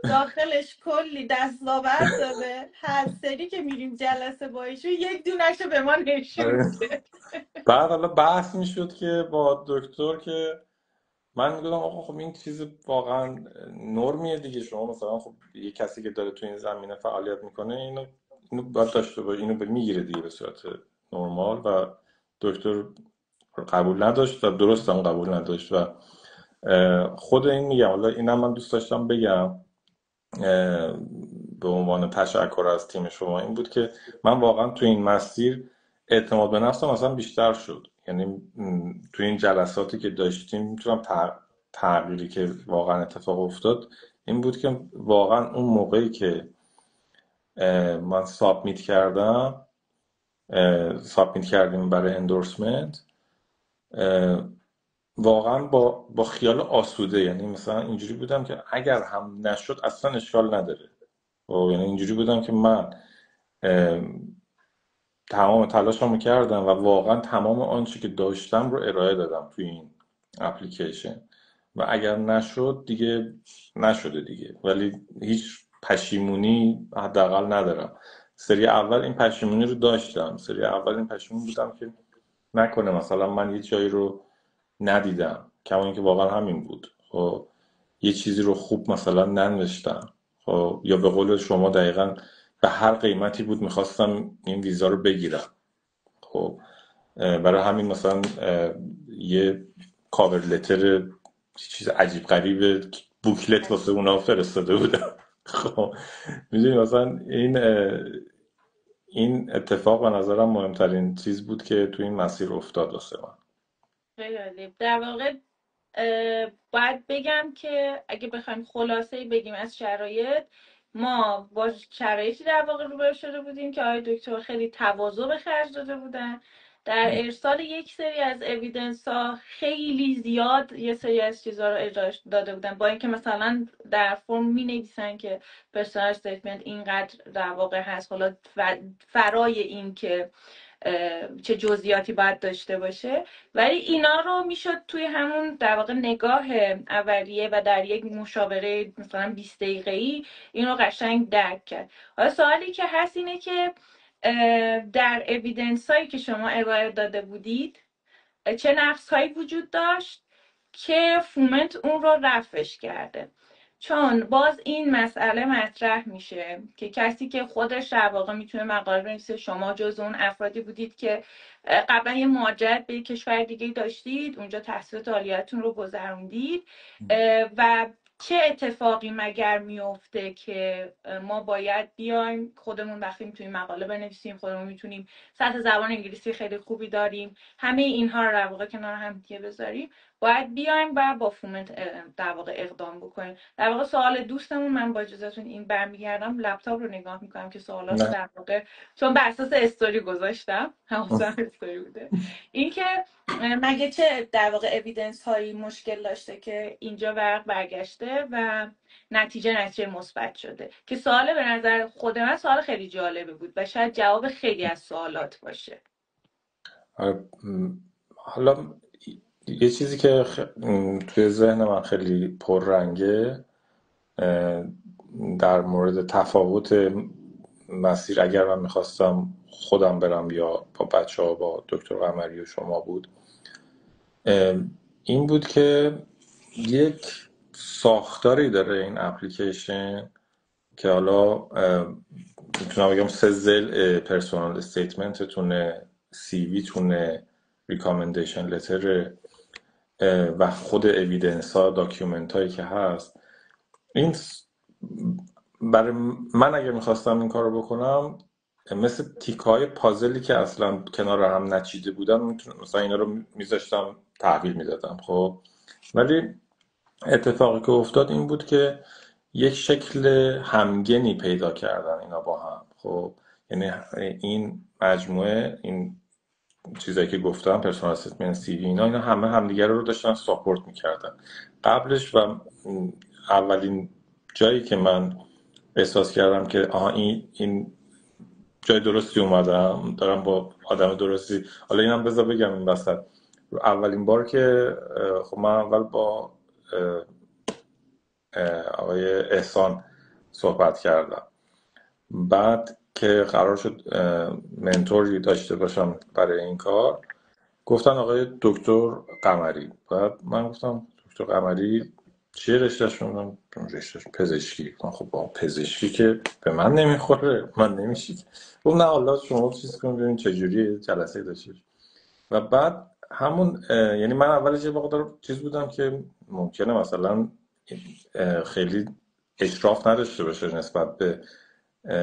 داخلش کلی دستاورد داره، هر سری که میریم جلسه با ایشون یک دونشو به ما نشون میده. بعد حالا بحث میشد که با دکتر که من میگم آقا خب این چیز واقعا نرمیه دیگه، شما مثلا خب یه کسی که داره تو این زمینه فعالیت میکنه اینو باید داشته باشه، اینو میگیره دیگه به صورت نرمال، و دکتر قبول نداشت و درست هم قبول نداشت. و خود این میگم حالا اینم من دوست داشتم بگم به عنوان تشکر از تیم شما، این بود که من واقعا تو این مسیر اعتماد به نفسم مثلا بیشتر شد. یعنی تو این جلساتی که داشتیم میتونم تغییری که واقعا اتفاق افتاد این بود که واقعا اون موقعی که من سابمیت کردیم برای اندورسمنت، واقعا با خیال آسوده، یعنی مثلا اینجوری بودم که اگر هم نشد اصلا اشکال نداره. یعنی اینجوری بودم که من تمام تلاشمو کردم و واقعا تمام آنچه که داشتم رو ارائه دادم توی این اپلیکیشن، و اگر نشد دیگه نشده دیگه، ولی هیچ پشیمونی حداقل ندارم. سری اول این پشیمونی رو داشتم، سری اول این پشیمون بودم که نکنه مثلا من یه جایی رو ندیدم، کما اینکه واقعا همین بود. خب یه چیزی رو خوب مثلا ننوشتم، خب یا به قول شما دقیقا به هر قیمتی بود میخواستم این ویزا رو بگیرم. خب برای همین مثلا یه کاور لتر چیز عجیب غریب بوکلت واسه اونا فرستاده بودم. خب میدونی مثلا این اتفاق به نظرم مهمترین چیز بود که تو این مسیر افتاد واسه من. خیلی عالی. در واقع باید بگم که اگه بخوایم خلاصه بگیم از شرایط، ما با شرایطی در واقع روبرو شده بودیم که آقای دکتر خیلی تواضع به خرج داده بودن در ارسال یک سری از اویدنس ها، خیلی زیاد یه سری از چیزها رو ارائه داده بودن، با اینکه مثلا در فرم می نویسن که پرسونال استیتمنت اینقدر در واقع هست، حالا فرای این که چه جزئیاتی باید داشته باشه، ولی اینا رو میشد توی همون در واقع نگاه اولیه و در یک مشاوره مثلا 20 دقیقه‌ای این رو قشنگ درک کرد. حالا سوالی که هست اینه که در اویدنس هایی که شما ارائه داده بودید چه نقص هایی وجود داشت که فومنت اون رو رفعش کرده؟ چون باز این مسئله مطرح میشه که کسی که خودش در واقع میتونه مقاله بنویسه، شما جز اون افرادی بودید که قبلا یه مهاجرت به کشور دیگه داشتید، اونجا تحصیلات عالیتون رو گذروندید، و چه اتفاقی مگر میفته که ما باید بیایم خودمون وقتی میتونیم مقاله بنویسیم، خودمون میتونیم سطح زبان انگلیسی خیلی خوبی داریم، همه اینها رو در واقع کنار هم دیگه بذاریم، باید بیایم و با فومنت در واقع اقدام بکنیم. در واقع سوال دوستمون، من با اجازهتون این برمیگردم لپتاپ رو نگاه میکنم که سوالات رو نه در واقع چون بر اساس استوری گذاشتم، حواسم استوری بوده، اینکه مگه چه در واقع اویدنس هایی مشکل داشته که اینجا برگشته و نتیجه مثبت شده؟ که سوال به نظر خود من سوال خیلی جالبه بود و شاید جواب خیلی از سوالات باشه. حالا یه چیزی که توی ذهن من خیلی پررنگه در مورد تفاوت مسیر اگر من میخواستم خودم برم یا با بچه ها با دکتر قمری و شما بود این بود که یک ساختاری داره این اپلیکیشن که حالا میتونم بگم 3 ضلع پرسونال استیتمنت تونه، سی وی تونه، ریکامندیشن لتر و خود اویدنس ها، داکیومنت هایی که هست. این برای من اگه میخواستم این کارو بکنم مثل تیکای پازلی که اصلا کنار هم نچیده بودن مثلا اینا رو میذاشتم تحویل میدادم. خب ولی اتفاقی که افتاد این بود که یک شکل همگنی پیدا کردن اینا با هم. خب یعنی این مجموعه، این چیزایی که گفتم، پرسونال اسسمنت، سی وی، اینا همه همدیگه رو داشتن ساپورت میکردن. قبلش و اولین جایی که من احساس کردم که آها این جای درستی اومدم، دارم با آدم درستی. حالا اینم بذار بگم این وسط، اولین بار که خب من اول با آقای احسان صحبت کردم، بعد که قرار شد منتوری داشته باشم برای این کار، گفتن آقای دکتر قمری. بعد من گفتم دکتر قمری چیه رشتهش؟ میگم رشتهش پزشکی. گفتم خب با پزشکی که به من نمیخوره، من نمیشید. گفت نه حالا شما چیز کنید ببین چجوری جلسه داشتید. و بعد همون یعنی من اولش یه مقدار چیز بودم که ممکنه مثلا خیلی اشراف نداشته باشه نسبت به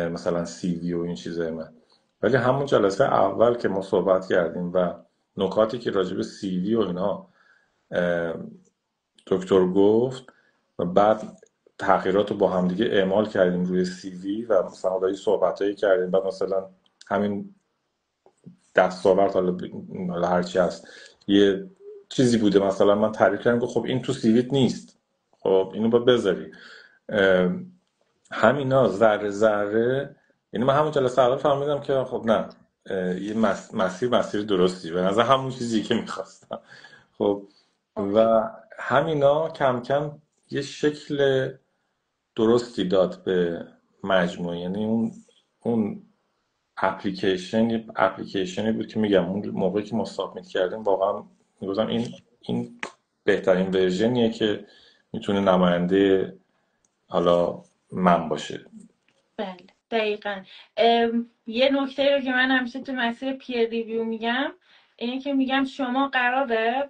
مثلا سی وی و این چیزای من. ولی همون جلسه اول که ما صحبت کردیم و نکاتی که راجع به سی وی و اینا دکتر گفت و بعد تغییرات رو با همدیگه اعمال کردیم روی سی وی و مثلا حالا صحبتایی کردیم، بعد مثلا همین دستاورد حالا هرچی هست یه چیزی بوده مثلا من تعریف کردم که خب این تو سیویت نیست، خب اینو باید بذاری. همینا ذره ذره، یعنی من همون جلسه اول فهمیدم که خب نه یه مسیر درستی به نظر همون چیزی که میخواستم. خب و همینا کم کم یه شکل درستی داد به مجموعه. یعنی اون اپلیکیشن یه اپلیکیشنی بود که میگم اون موقعی که ما سابمیت کردیم واقعا میگفتم این بهترین ورژنیه که میتونه نماینده حالا من باشه. بله دقیقا. یه نکته رو که من همیشه تو مسیر پیر ریویو میگم اینه که میگم شما قراره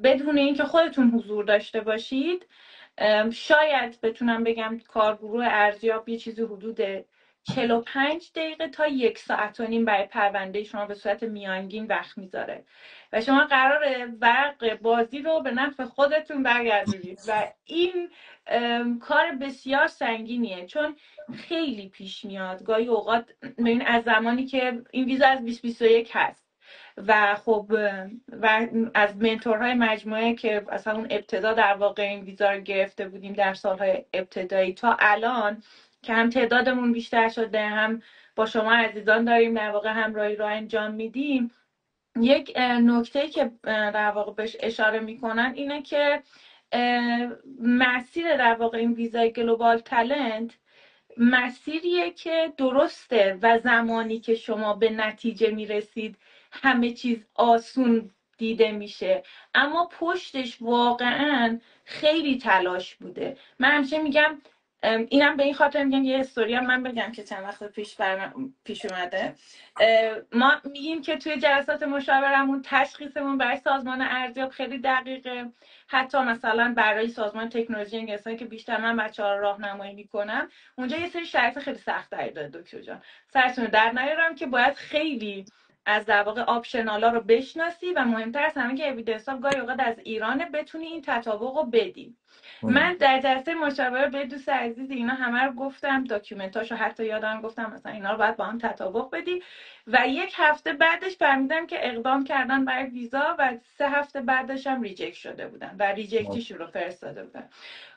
بدون اینکه خودتون حضور داشته باشید، شاید بتونم بگم کارگروه ارزیاب یه چیزی حدود 45 دقیقه تا 1 ساعت و نیم برای پرونده شما به صورت میانگین وقت میذاره و شما قراره ورق بازی رو به نفع خودتون برگردونید و این کار بسیار سنگینیه، چون خیلی پیش میاد گاهی اوقات. ببین از زمانی که این ویزا از 2021 هست و خب و از منتورهای مجموعه که اصلا اون ابتدا در واقع این ویزا رو گرفته بودیم در سالهای ابتدایی تا الان که هم تعدادمون بیشتر شده، هم با شما عزیزان داریم در واقع همراهی رو انجام میدیم. یک نکته که در واقع بهش اشاره میکنن اینه که مسیر در واقع این ویزای گلوبال تالنت مسیریه که درسته و زمانی که شما به نتیجه میرسید همه چیز آسون دیده میشه، اما پشتش واقعا خیلی تلاش بوده. من همیشه میگم، اینم به این خاطر میگم یه استوری من بگم که چند وقت پیش اومده. ما میگیم که توی جلسات مشاورمون تشخیصمون برای سازمان ارزیاب خیلی دقیقه، حتی مثلا برای سازمان تکنولوژی انگلستان که بیشتر من بچه‌ها رو راهنمایی میکنم اونجا یه سری شرایط خیلی سخت داره دکتر جان. سرتون در نیارم که باید خیلی از در واقع آپشنالا رو بشناسی و مهمتر از همه که اویدنس ها گاهی اوقات از ایرانه بتونی این تطابق رو بدی. من در جلسه مشاوره به دوست عزیز اینا همه رو گفتم، داکیومنتاشو حتی یادم گفتم مثلا اینا رو باید با هم تطابق بدی و 1 هفته بعدش فهمیدم که اقدام کردن برای ویزا و 3 هفته بعدش هم ریجکت شده بودن و ریجکتیشون رو فرستاده بودن.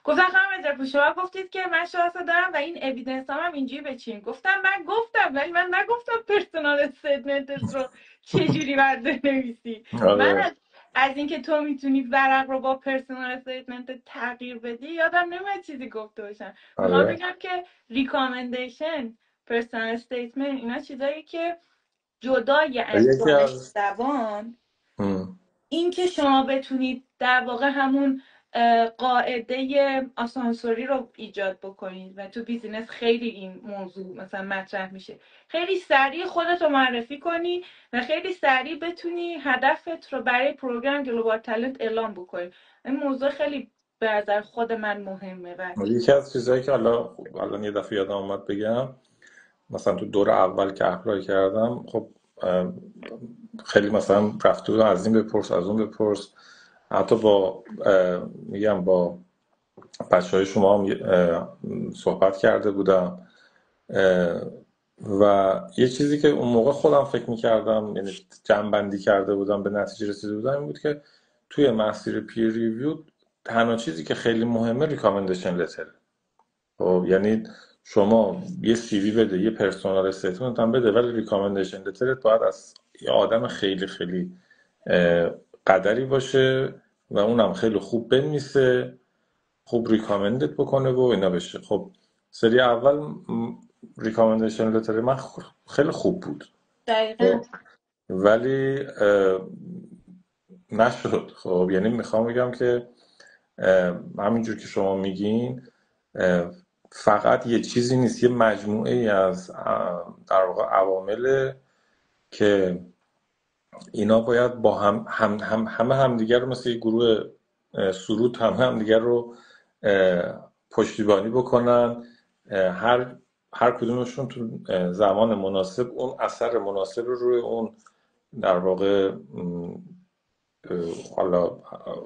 گفتم خانم رضا شما گفتید که من شانس دارم و این اویدنس هم اینجوری بچین. گفتم من گفتم ولی من نگفتم پرسونال استیتمنتت رو چجوری باید بنویسی. من آره از اینکه تو میتونی ورق رو با پرسونال استیتمنت تغییر بدی یادم نمیاد چیزی گفته باشم. میخوام آره بگم که ریکامندیشن پرسونال استیتمنت، اینا چیزایی که جدای از یکی دانش از زبان، ام. این که شما بتونید در واقع همون قاعده آسانسوری رو ایجاد بکنید و تو بیزینس خیلی این موضوع مثلا مطرح میشه، خیلی سریع خودت رو معرفی کنی و خیلی سریع بتونی هدفت رو برای پروگرام گلوبال تالنت اعلام بکنی. این موضوع خیلی به نظر خود من مهمه. و یکی از چیزهایی که الان یه دفعه یادم اومد بگم، مثلا تو دور اول که اپلای کردم، خب خیلی مثلا رفته بودم از این بپرس از اون بپرس، حتی با میگم با بچه های شما هم صحبت کرده بودم و یه چیزی که اون موقع خودم فکر میکردم، یعنی جمع‌بندی کرده بودم، به نتیجه رسیده بودم این بود که توی مسیر پیر ریویو تنها چیزی که خیلی مهمه ریکامندیشن لتره. خب یعنی شما یه سی وی بده، یه پرسونال استیتمنت هم بده، ولی ریکامندیشن لترت باید از یه آدم خیلی خیلی قدری باشه و اونم خیلی خوب بنویسه، خوب ریکامندت بکنه و اینا بشه. خب سری اول ریکامندیشن لتر من خیلی خوب بود دقیقا ولی نشد. خب یعنی میخوام بگم که همینجور که شما میگین فقط یه چیزی نیست، یه مجموعه ای از در واقع عوامل که اینا باید با همه همدیگر رو مثل یه گروه سرود همدیگر رو پشتیبانی بکنن، هر کدومشون تو زمان مناسب اون اثر مناسب رو روی اون در واقع حالا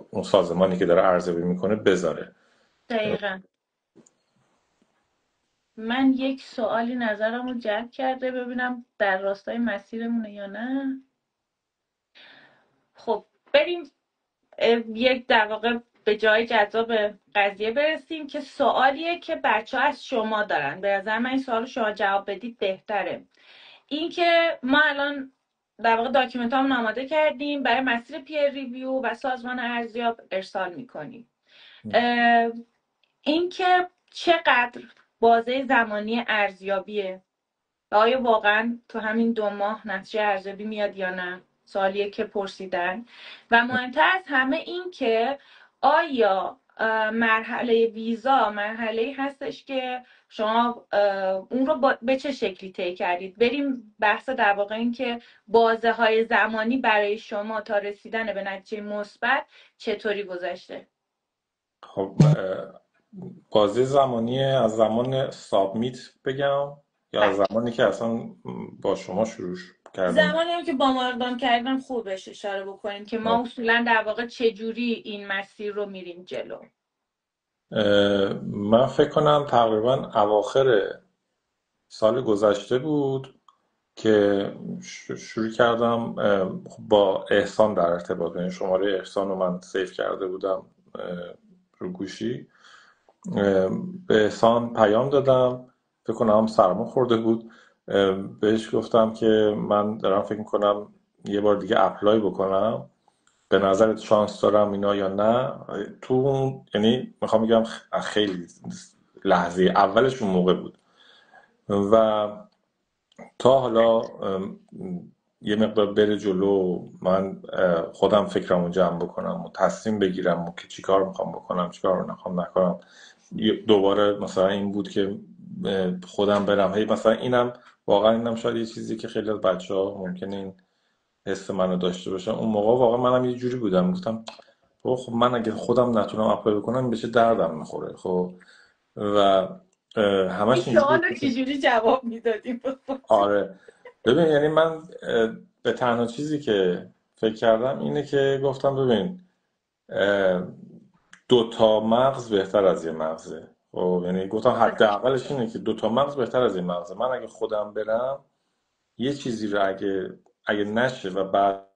اون سازمانی که داره ارزیابی میکنه بذاره. دقیقا. من یک سوالی نظرم رو جلب کرده، ببینم در راستای مسیرمونه یا نه. خب بریم یک در واقع به جای جذاب قضیه برسیم که سوالیه که بچه ها از شما دارن. به نظر من این سوال رو شما جواب بدید بهتره. این که ما الان در واقع داکیومنت هم آماده کردیم، برای مسیر پیر ریویو و سازمان ارزیاب ارسال میکنیم. این که چقدر بازه زمانی ارزیابیه و آیا واقعا تو همین 2 ماه نتیجه ارزیابی میاد یا نه، سوالیه که پرسیدن. و مهمتر از همه این که آیا مرحله ویزا مرحله هستش که شما اون رو به چه شکلی طی کردید. بریم بحث در واقع این که بازه های زمانی برای شما تا رسیدن به نتیجه مثبت چطوری گذشته. خب بازه زمانی از زمان سابمیت بگم یا از بله. زمانی که اصلا با شما شروع کردیم؟ زمانی هم که با ما اقدام کردن خوب بهش اشاره بکنیم که ما اصولا در واقع چجوری این مسیر رو میریم جلو. من فکر کنم تقریبا اواخر سال گذشته بود که شروع کردم با احسان در ارتباط. یعنی شماره احسان رو من سیف کرده بودم رو گوشی، به احسان پیام دادم، فکر کنم سرما خورده بود، بهش گفتم که من دارم فکر میکنم یه بار دیگه اپلای بکنم، به نظرت شانس دارم اینا یا نه. تو یعنی میخوام بگم خیلی لحظه اولش اون موقع بود و تا حالا یه مقدار بره جلو، من خودم فکرمو جمع بکنم و تصمیم بگیرم و که چیکار میخوام بکنم چیکار نکنم. دوباره مثلا این بود که خودم برم هی مثلا اینم واقعا اینم شاید یه چیزی که خیلی از بچه‌ها ممکنه این حس منو داشته باشن. اون موقع واقعا منم یه جوری بودم، گفتم خب من اگه خودم نتونم اپلای بکنم به چه دردم میخوره. خب و این همش اینجوری سوال رو بود. چجوری جواب میدادیم؟ آره ببین، یعنی من به تنها چیزی که فکر کردم اینه که گفتم ببین 2 تا مغز بهتر از یه مغزه. خب یعنی گفتم حداقلش اینه که 2 تا مغز بهتر از یه مغزه. من اگه خودم برم یه چیزی رو اگه نشه و بعد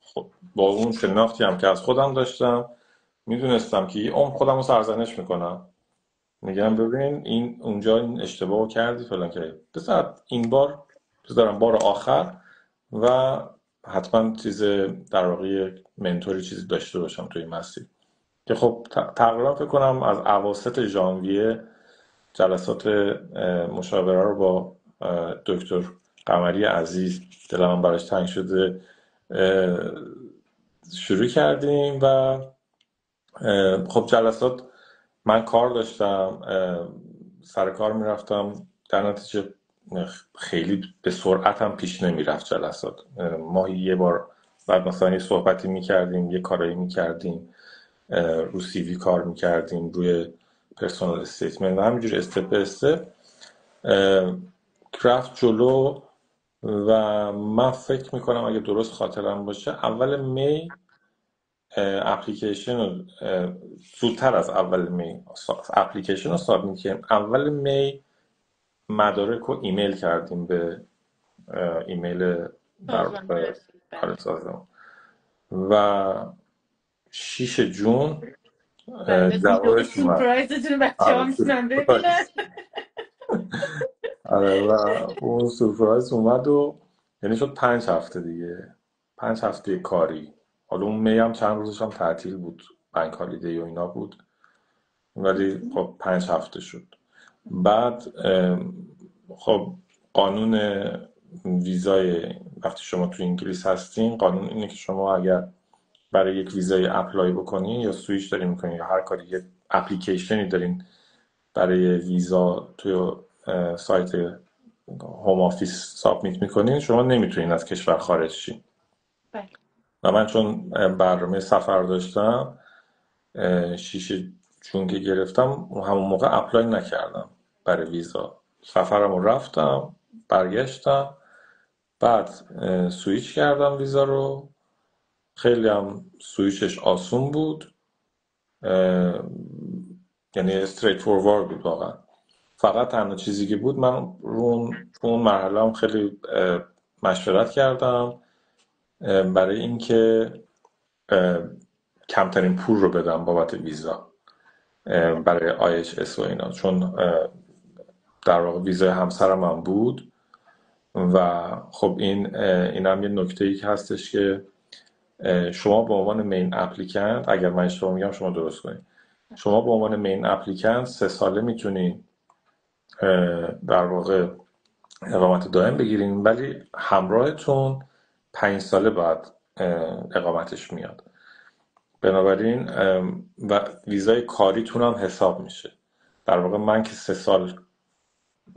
خب با اون شناختی هم که از خودم داشتم میدونستم که یه عمر خودم رو سرزنش میکنم، میگم ببین این اونجا این اشتباه رو کردی فلان که بذار این بار بذارم بار آخر و حتما چیز در واقع منتوری چیزی داشته باشم توی مسیر. که خب تقریبا فکر کنم از اواسط ژانویه جلسات مشاوره رو با دکتر قمری عزیز، دلم براش تنگ شده، شروع کردیم. و خب جلسات من کار داشتم، سر کار میرفتم، در نتیجه خیلی به سرعت هم پیش نمیرفت جلسات. ماهی یه بار بعد مثلا یه صحبتی میکردیم، یه کارایی میکردیم، رو CV کار میکردیم، روی پرسونال استیتمنت و همینجور استپ به استپ رفت جلو. و من فکر میکنم اگه درست خاطرم باشه اول می اپلیکیشن رو، زودتر از اول می اپلیکیشن رو سابمیت کردیم. اول می مدارک رو ایمیل کردیم به ایمیل در سازمان بررسی. بله. سازمان. و 6 جون بله، ویدیو جوابش اومد. سورپرایزتون بچه ها آره، میتونن ببینن. آره، و اون سورپرایز اومد و یعنی شد 5 هفته دیگه، 5 هفته کاری. حالا اون می هم چند روزش هم تعطیل بود، بنک هالیدی و اینا بود، ولی خب 5 هفته شد. بعد خب قانون ویزای وقتی شما تو انگلیس هستین، قانون اینه که شما اگر برای یک ویزای اپلای بکنین یا سویچ دارین میکنین یا هر کاری، یه اپلیکیشنی دارین برای ویزا توی سایت هوم آفیس سابمیت میکنین، شما نمیتونین از کشور خارج شین. بله. و من چون برنامه سفر داشتم، 6 جون که گرفتم همون موقع اپلای نکردم برای ویزا. سفرم رو رفتم، برگشتم، بعد سویچ کردم ویزا رو. خیلی هم سویچش آسون بود، یعنی استریت فوروارد بود واقعا. فقط تنها چیزی که بود، من رو اون مرحله هم خیلی مشورت کردم برای اینکه کمترین پول رو بدم بابت ویزا برای IHS و اینا، چون در واقع ویزای همسرم هم بود. و خب این هم یه نکته‌ای که هستش که شما به عنوان مین اپلیکنت، اگر من اشتباه میگم شما درست کنید، شما به عنوان مین اپلیکنت 3 ساله میتونید در واقع اقامت دائم بگیرین، ولی همراهتون 5 ساله بعد اقامتش میاد. بنابراین و ویزای کاریتون هم حساب میشه. در واقع من که 3 سال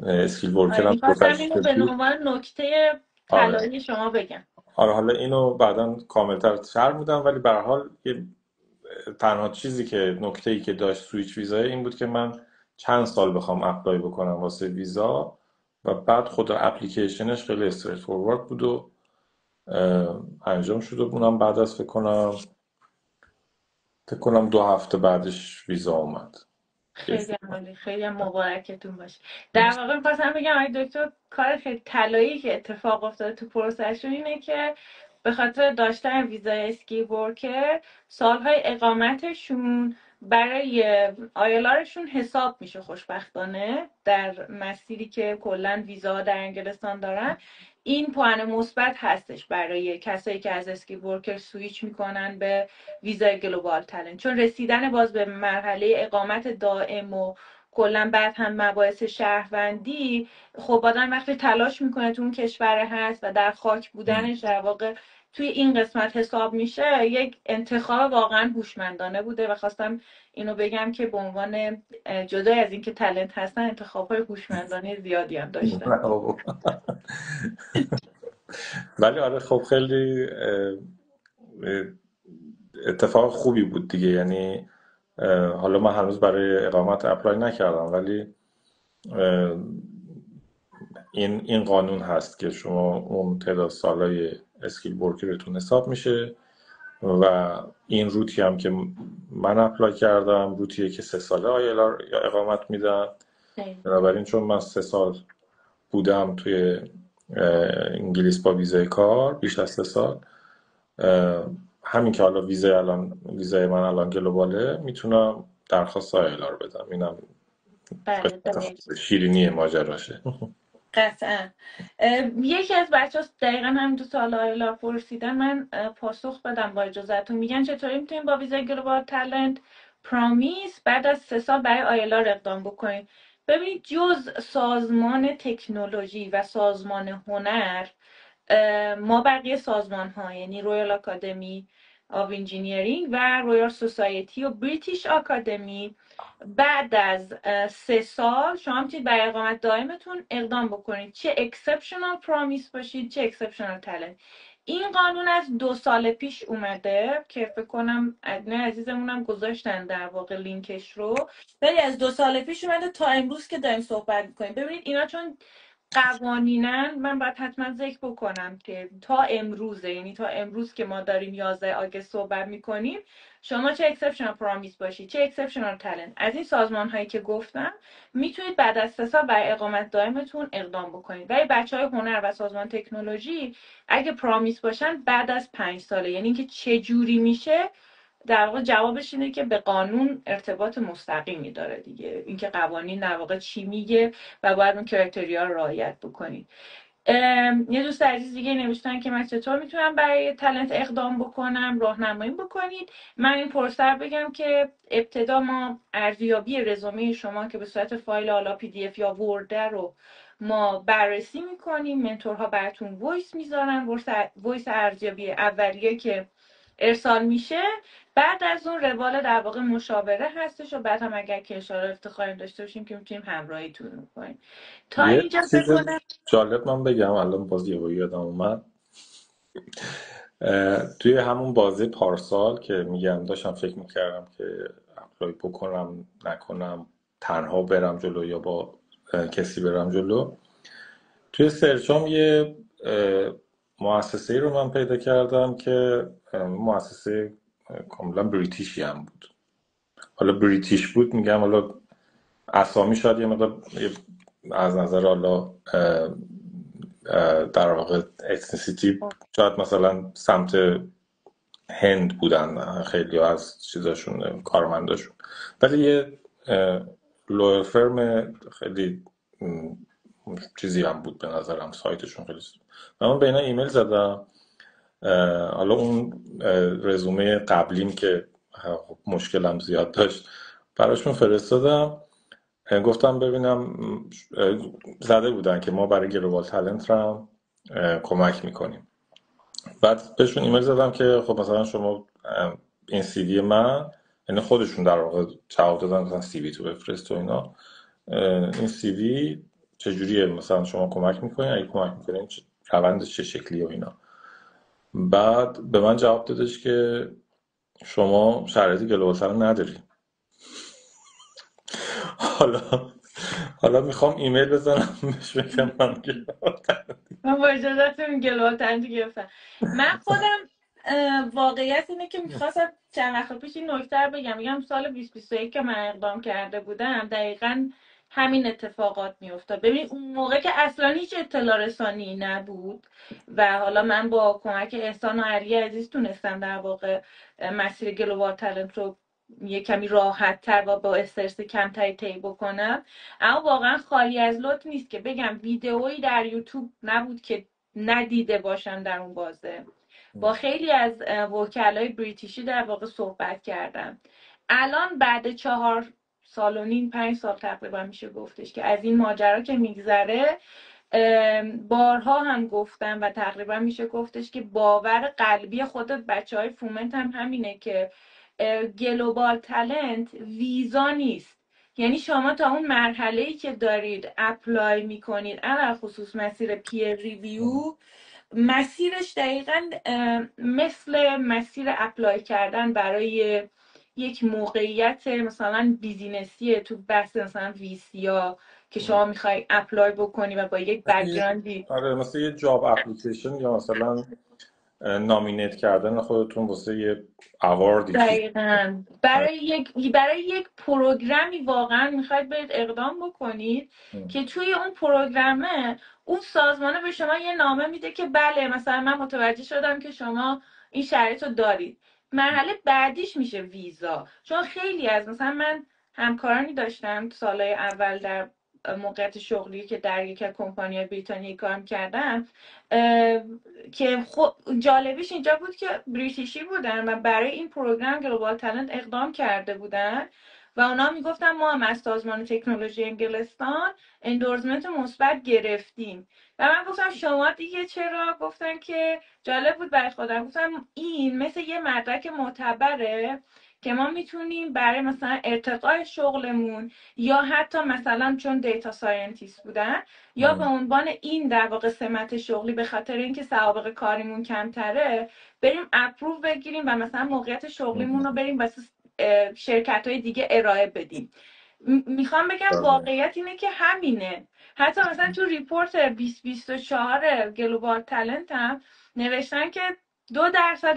اسکیل ورکرم میخواستم اینو گذشته به بود. عنوان نکته آره، طلایی شما بگم. آره، حالا اینو بعدا کاملتر شرح میدم، ولی به هر حال تنها چیزی که نکته‌ای که داشت سویچ ویزای این بود که من چند سال بخوام اپلای بکنم واسه ویزا، و بعد خود اپلیکیشنش خیلی استریت فوروارد بود و انجام شد. و اونم بعد از فکر کنم 2 هفته بعدش ویزا اومد. خیلی عالی، خیلی هم مبارکتون باشه. در واقع می‌خواستم بگم آقای دکتر کار خیلی طلایی که اتفاق افتاده تو پروسهشون اینه که به خاطر داشتن ویزای اسکی ورکر سالهای اقامتشون برای آیلارشون حساب میشه خوشبختانه در مسیری که کلا ویزا در انگلستان دارن. این پوان مثبت هستش برای کسایی که از اسکی ورکر سویچ میکنن به ویزای گلوبال تالنت، چون رسیدن باز به مرحله اقامت دائم و کلا بعد هم مباحث شهروندی، خب آدم وقتی تلاش میکنه تو اون کشور هست و در خاک بودنش در واقع توی این قسمت حساب میشه، یک انتخاب واقعا هوشمندانه بوده و خواستم اینو بگم که به عنوان جدای از اینکه تالنت هستن انتخاب‌های هوشمندانه زیادی هم داشتن. ولی آره، خب خیلی اتفاق خوبی بود دیگه. یعنی حالا من هنوز برای اقامت اپلای نکردم، ولی این قانون هست که شما اون تعداد سالای اسکیل ورکرتون حساب میشه. و این روتی هم که من اپلای کردم روتیه که 3 ساله آیلار اقامت میدن. بنابراین چون من 3 سال بودم توی انگلیس با ویزای کار، بیش از 3 سال، همین که حالا ویزای من الان گلوباله، میتونم درخواست آیلار بدم. اینم شیرینی ماجراشه. قطعا. یکی از بچه ها دقیقا هم دو سال آیلار پرسیدن، من پاسخ بدم با اجازهتون. میگن چطوری میتونیم با ویزای گلوبال تالنت پرامیس بعد از 3 سال برای آیلار اقدام بکنیم؟ ببینید جز سازمان تکنولوژی و سازمان هنر، ما بقیه سازمان ها یعنی رویال آکادمی آف انجینیرینگ و رویال سوسایتی و بریتیش آکادمی بعد از 3 سال شما میتونید برای اقامت دائمتون اقدام بکنید، چه اکسپشنال پرامیس باشید چه اکسپشنال تالنت. این قانون از 2 سال پیش اومده که فکر کنم ادنه عزیزمونم گذاشتن در واقع لینکش رو، ولی از 2 سال پیش اومده تا امروز که داریم صحبت میکنیم. ببینید اینا چون قوانینن، من باید حتما ذکر بکنم که تا امروزه، یعنی تا امروز که ما داریم 11 آگوست صحبت میکنیم، شما چه اکسپشنال پرامیس باشید چه اکسپشنال تالنت از این سازمان هایی که گفتم میتونید بعد از 3 سال برای اقامت دائمتون اقدام بکنید. ولی بچه های هنر و سازمان تکنولوژی اگه پرامیس باشن بعد از 5 ساله. یعنی اینکه چه جوری میشه، در واقع جوابش اینه که به قانون ارتباط مستقیمی داره دیگه، اینکه قوانین در واقع چی میگه و باید اون کرایتریا رو رعایت بکنید. یه دوست عزیز دیگه نوشتن که من چطور میتونم برای تالنت اقدام بکنم، راهنمایی بکنید. من این پرسر بگم که ابتدا ما ارزیابی رزومه شما که به صورت فایل حالا پی دی اف یا ورد رو ما بررسی میکنیم، منتورها براتون وایس میذارن، وایس ارزیابی اولیه که ارسال میشه. بعد از اون روال در واقع مشاوره هستش و بعد هم اگر که اشاره افتخاریم داشته باشیم که میتونیم همراهیتون کنیم. تا یه اینجا فکر چیز کنم. جالب من بگم، الان باز یادم اومد. توی همون بازی پارسال که میگم داشتم فکر میکردم که اپلای بکنم نکنم، تنها برم جلو یا با کسی برم جلو، توی سرچام یه مؤسسه‌ای رو من پیدا کردم که مؤسسه کاملا بریتیشی هم بود. حالا بریتیش بود میگم، حالا اسامی شاید یه مقدار از نظر حالا در واقع اتنیسیتی شاید مثلا سمت هند بودن خیلی از چیزاشون کارمنداشون، ولی یه لویر فرم خیلی چیزی هم بود به نظرم، سایتشون خیلی من به اینا ایمیل زدم. حالا اون رزومه قبلیم که مشکلم زیاد داشت براشون فرستادم، گفتم ببینم، زده بودن که ما برای گلوبال تالنت هم کمک میکنیم. بعد بهشون ایمیل زدم که خب مثلا شما این سی وی من، یعنی خودشون در واقع جواب دادن مثلا سی وی تو بفرست و اینا، این سی وی چجوریه، مثلا شما کمک میکنین، اگه کمک میکنین روندش چه شکلیه و اینا. بعد به من جواب دادش که شما شرایط گلوبال تالنت نداری. حالا میخوام ایمیل بزنم بهش بگم من گلوبال تالنت. من با اجازتون گلوبال تالنت گرفتم. من خودم واقعیت اینه که میخواستم چند وقت پیش این نکته رو بگم. میگم سال 2021 که من اقدام کرده بودم دقیقاً همین اتفاقات میافتاد. ببین اون موقع که اصلا هیچ اطلاع رسانی نبود و حالا من با کمک احسان و علی عزیز تونستم در واقع مسیر گلوبال تالنت رو یه کمی راحت تر و با استرس کمتری طی بکنم. اما واقعا خالی از لطف نیست که بگم ویدئویی در یوتیوب نبود که ندیده باشم در اون بازه. با خیلی از وکلای بریتیشی در واقع صحبت کردم. الان بعد 4 سال و نیم 5 سال تقریبا میشه گفتش که از این ماجرا که میگذره، بارها هم گفتم و تقریبا میشه گفتش که باور قلبی خود بچه های فومنت هم همینه که گلوبال تالنت ویزا نیست. یعنی شما تا اون مرحله‌ای که دارید اپلای میکنید، علل خصوص مسیر پیر ریویو، مسیرش دقیقا مثل مسیر اپلای کردن برای یک موقعیت مثلا بیزینسیه تو بحث مثلا ویسیا که شما میخوای اپلای بکنی و با یک بک‌گراندی. آره، مثل یه جاب اپلیکیشن یا مثلا نامینیت کردن خودتون واسه یه اواردی چیز. دقیقاً برای یک پروگرامی واقعا میخواید برید اقدام بکنید که توی اون پروگرامه اون سازمانه به شما یه نامه میده که بله مثلا من متوجه شدم که شما این شرایط رو دارید. مرحله بعدیش میشه ویزا. چون خیلی از مثلا من همکارانی داشتم تو سالهای اول در موقعیت شغلی که در یک از کمپانی‌های بریتانیایی کار می‌کردم که جالبیش اینجا بود که بریتیشی بودن و برای این پروگرام گلوبال تالنت اقدام کرده بودن و اونا میگفتن ما هم از سازمان تکنولوژی انگلستان اندورسمنت مثبت گرفتیم. و من گفتم شما دیگه چرا؟ گفتن که جالب بود برای خودم. گفتم این مثل یه مدرک معتبره که ما میتونیم برای مثلا ارتقای شغلمون یا حتی مثلا چون دیتا ساینتیست بودن یا به عنوان این در واقع سمت شغلی به خاطر اینکه سوابق کاریمون کمتره بریم اپروو بگیریم و مثلا موقعیت شغلیمون رو بریم واسه شرکت‌های دیگه ارائه بدیم. میخوام بگم واقعیت اینه که همینه. حتی مثلا تو ریپورت 2024 گلوبال تالنت هم نوشتن که 2%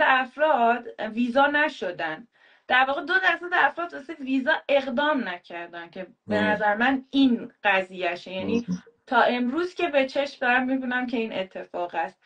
افراد ویزا نشدن. در واقع 2% افراد واسه ویزا اقدام نکردن که به نظر من این قضیهشه. یعنی تا امروز که به چشم دارم میبینم که این اتفاق است.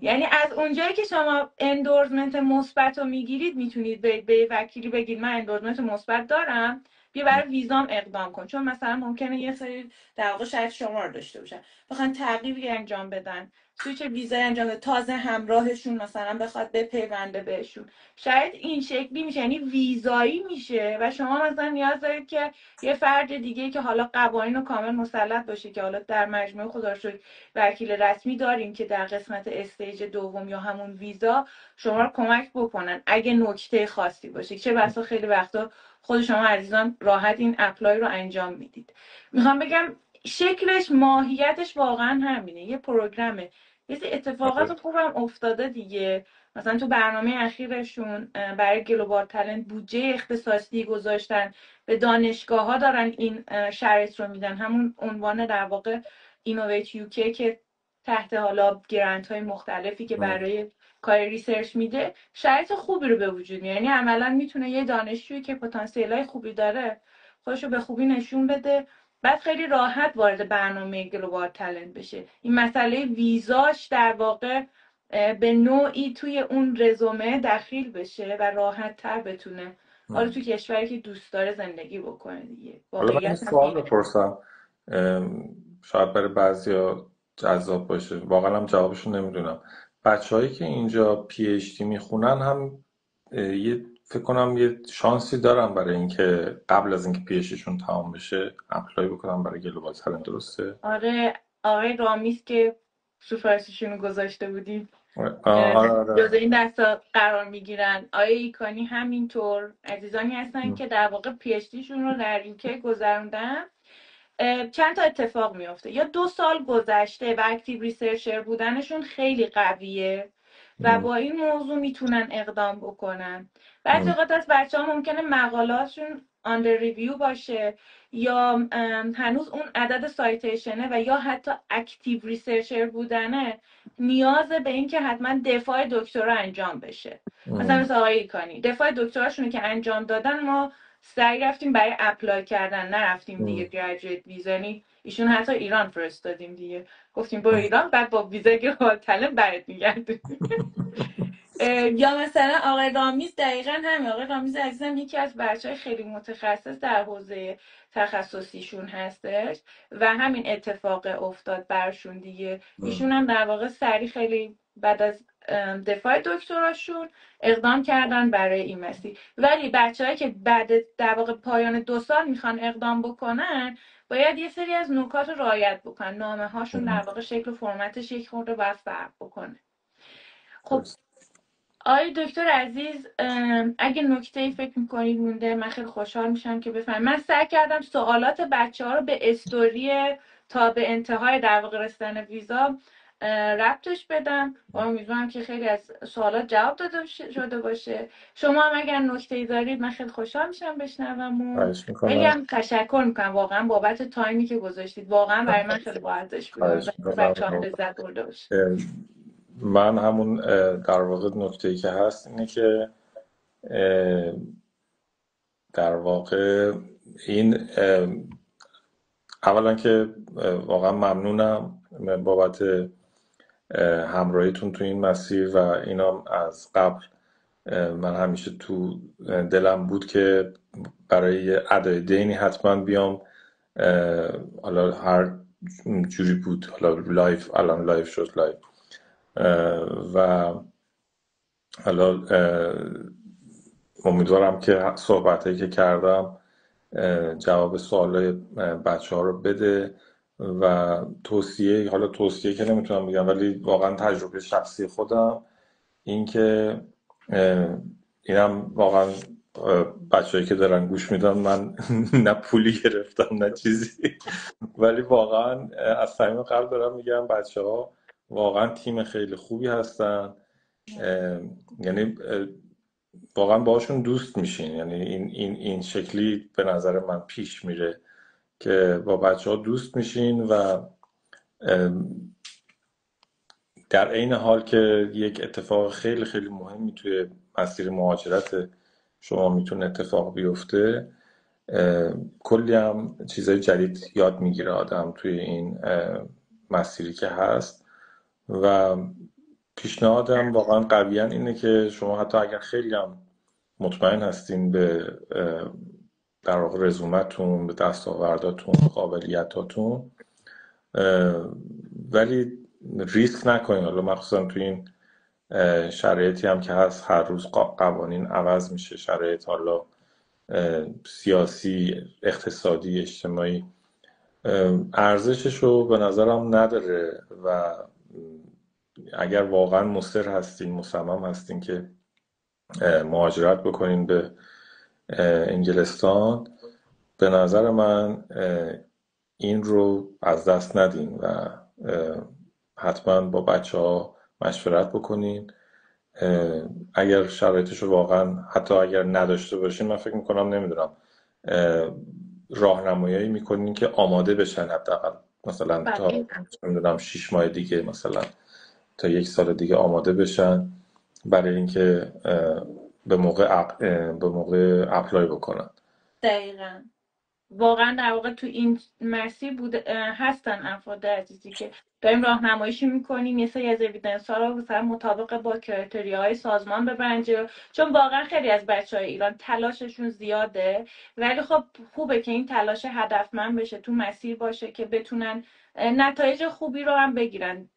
یعنی از اونجایی که شما اندورسمنت مثبت رو میگیرید میتونید به وکیلی بگید من اندورسمنت مثبت دارم، بیا برای ویزام اقدام کن. چون مثلا ممکنه یه سری در واقع شاید شما رو داشته باشن بخوان تغییری انجام بدن، سویچ ویزا انجام بده، تازه همراهشون مثلا بخواد بپیونده بهشون، شاید این شکلی میشه. یعنی ویزایی میشه و شما مثلا نیاز دارید که یه فرد دیگه که حالا قوانین رو کامل مسلط باشه، که حالا در مجموعه خدا رو شکر وکیل رسمی داریم که در قسمت استیج دوم یا همون ویزا شما رو کمک بکنن اگه نکته خاصی باشه. چه بسا خیلی وقتا خود شما عزیزان راحت این اپلای رو انجام میدید. میخوام بگم شکلش ماهیتش واقعا همینه، یه پروگرامه. یه اتفاقات خوبم افتاده دیگه. مثلا تو برنامه اخیرشون برای گلوبال تالنت بودجه اختصاصی گذاشتن، به دانشگاه ها دارن این شرایط رو میدن، همون عنوان در واقع اینویت یوکی که تحت حالا گرانت های مختلفی که برای کار ریسرچ میده شرایط خوبی رو به وجود میاره. یعنی عملا میتونه یه دانشجویی که پتانسیل های خوبی داره خودشو به خوبی نشون بده، بعد خیلی راحت وارد برنامه گلوبال تالنت بشه. این مسئله ویزاش در واقع به نوعی توی اون رزومه دخیل بشه و راحت تر بتونه حالا تو کشوری که دوست داره زندگی بکنه دیگه. حالا من این واقعیت هم سوال اینه. بپرسم، شاید برای بعضیا جذاب باشه، واقعا هم جوابشون نمیدونم. بچه‌هایی که اینجا پی اچ دی میخونن هم فکر کنم یه شانسی دارن برای اینکه قبل از اینکه پی اچ دیشون تمام بشه اپلای بکنن برای گلوبال تالنت، درسته؟ آره، آقای رامیز که سفارششون رو گذاشته بودیم آره. جزء این دستا قرار میگیرن. آقای ایکانی همینطور عزیزانی هستن که در واقع پی اچ دیشون رو در یوکی گذروندن. چند تا اتفاق میفته. یا 2 سال گذشته و اکتیو ریسرچر بودنشون خیلی قویه و با این موضوع میتونن اقدام بکنن. بعضی اوقات از بچه ها ممکنه مقالاتشون آندر ریویو باشه یا هنوز اون عدد سایتیشنه و یا حتی اکتیو ریسرچر بودنه نیاز به این که حتما دفاع دکترا انجام بشه. مثلا آقای ایکانی دفاع دکتراشونو که انجام دادن ما سعی رفتیم برای اپلای کردن، نرفتیم دیگه گریجویت ویزا. یعنی ایشون حتی ایران فرستادیم دیگه، گفتیم برو ایران بعد با ویزا گلوبال تالنت برات میگردیم. یا مثلا آقای رامیز دقیقا همین. آقای رامیز عزیزم یکی از بچهای خیلی متخصص در حوزه تخصصیشون هستش و همین اتفاق افتاد برشون دیگه. ایشون هم در واقع سریع خیلی بعد از دفاع دکتراشون اقدام کردن برای این مسیر. ولی بچه‌هایی که بعد در واقع پایان 2 سال میخوان اقدام بکنن باید یه سری از نکات رو رعایت بکنن. نامه هاشون در واقع شکل و فرمتش یک خورده باید فرق بکنه. خب آقای دکتر عزیز اگه نکته‌ای فکر می‌کنید مونده من خیلی خوشحال میشم که بفهمم. من سعی کردم سوالات بچه‌ها رو به استوری تا به انتهای در واقع رسیدن ویزا ربطش بدم و امیدوارم که خیلی از سوالات جواب داده شده باشه. شما هم اگر نکته‌ای دارید من خیلی خوشحال میشم بشنوم و خیلی هم تشکر میکنم واقعا بابت تایمی که گذاشتید. واقعا برای من خیلی با ارزش بود. بچه‌ها لذت برده باشه. من همون در واقع نکته‌ای که هست اینه که در واقع این اولا که واقعا ممنونم بابت همراهیتون تو این مسیر و اینا. از قبل من همیشه تو دلم بود که برای ادای دینی حتما بیام، حالا هر جوری بود، حالا لایف، الان لایف شد لایف و حالا امیدوارم که صحبتایی که کردم جواب سوالای بچه ها رو بده و حالا توصیه که نمیتونم بگم ولی واقعا تجربه شخصی خودم این که اینم واقعا بچه‌هایی که دارن گوش میدن من نه پولی گرفتم نه چیزی ولی واقعا از صمیم قلب دارم میگم بچه ها واقعا تیم خیلی خوبی هستن، یعنی واقعا باهاشون دوست میشین، یعنی این شکلی به نظر من پیش میره که با بچه ها دوست میشین و در عین حال که یک اتفاق خیلی خیلی مهمی توی مسیر مهاجرت شما میتونه اتفاق بیفته، کلی هم چیزای جدید یاد میگیره آدم توی این مسیری که هست و پیشنهادم واقعا قویا اینه که شما حتی اگر خیلی هم مطمئن هستین به در واقع رزومتون، به دستاورداتون، قابلیتاتون، ولی ریسک نکنین. حالا مخصوصا توی این شرایطی هم که هست هر روز قوانین عوض میشه، شرایط حالا سیاسی، اقتصادی، اجتماعی، ارزشش رو به نظرم نداره و اگر واقعا مصر هستین، مصمم هستین که مهاجرت بکنین به انگلستان، به نظر من این رو از دست ندین و حتما با بچه ها مشورت بکنین. اگر شرایطش رو واقعا حتی اگر نداشته باشین، من فکر میکنم نمیدونم راهنمایی میکنین که آماده بشن حداقل مثلا تا نمیدونم 6 ماه دیگه، مثلا تا 1 سال دیگه آماده بشن برای اینکه به موقع اپلای بکنن. دقیقاً واقعا در واقع تو این مسیر هستن افراد عزیزی که داریم راهنماییشون میکنیم یه سری از اویدنس ها رو مثلا مطابق با کرایتریاهای سازمان ببرن، چون واقعا خیلی از بچهای ایران تلاششون زیاده ولی خب خوبه که این تلاش هدفمند بشه، تو مسیر باشه که بتونن نتایج خوبی رو هم بگیرن.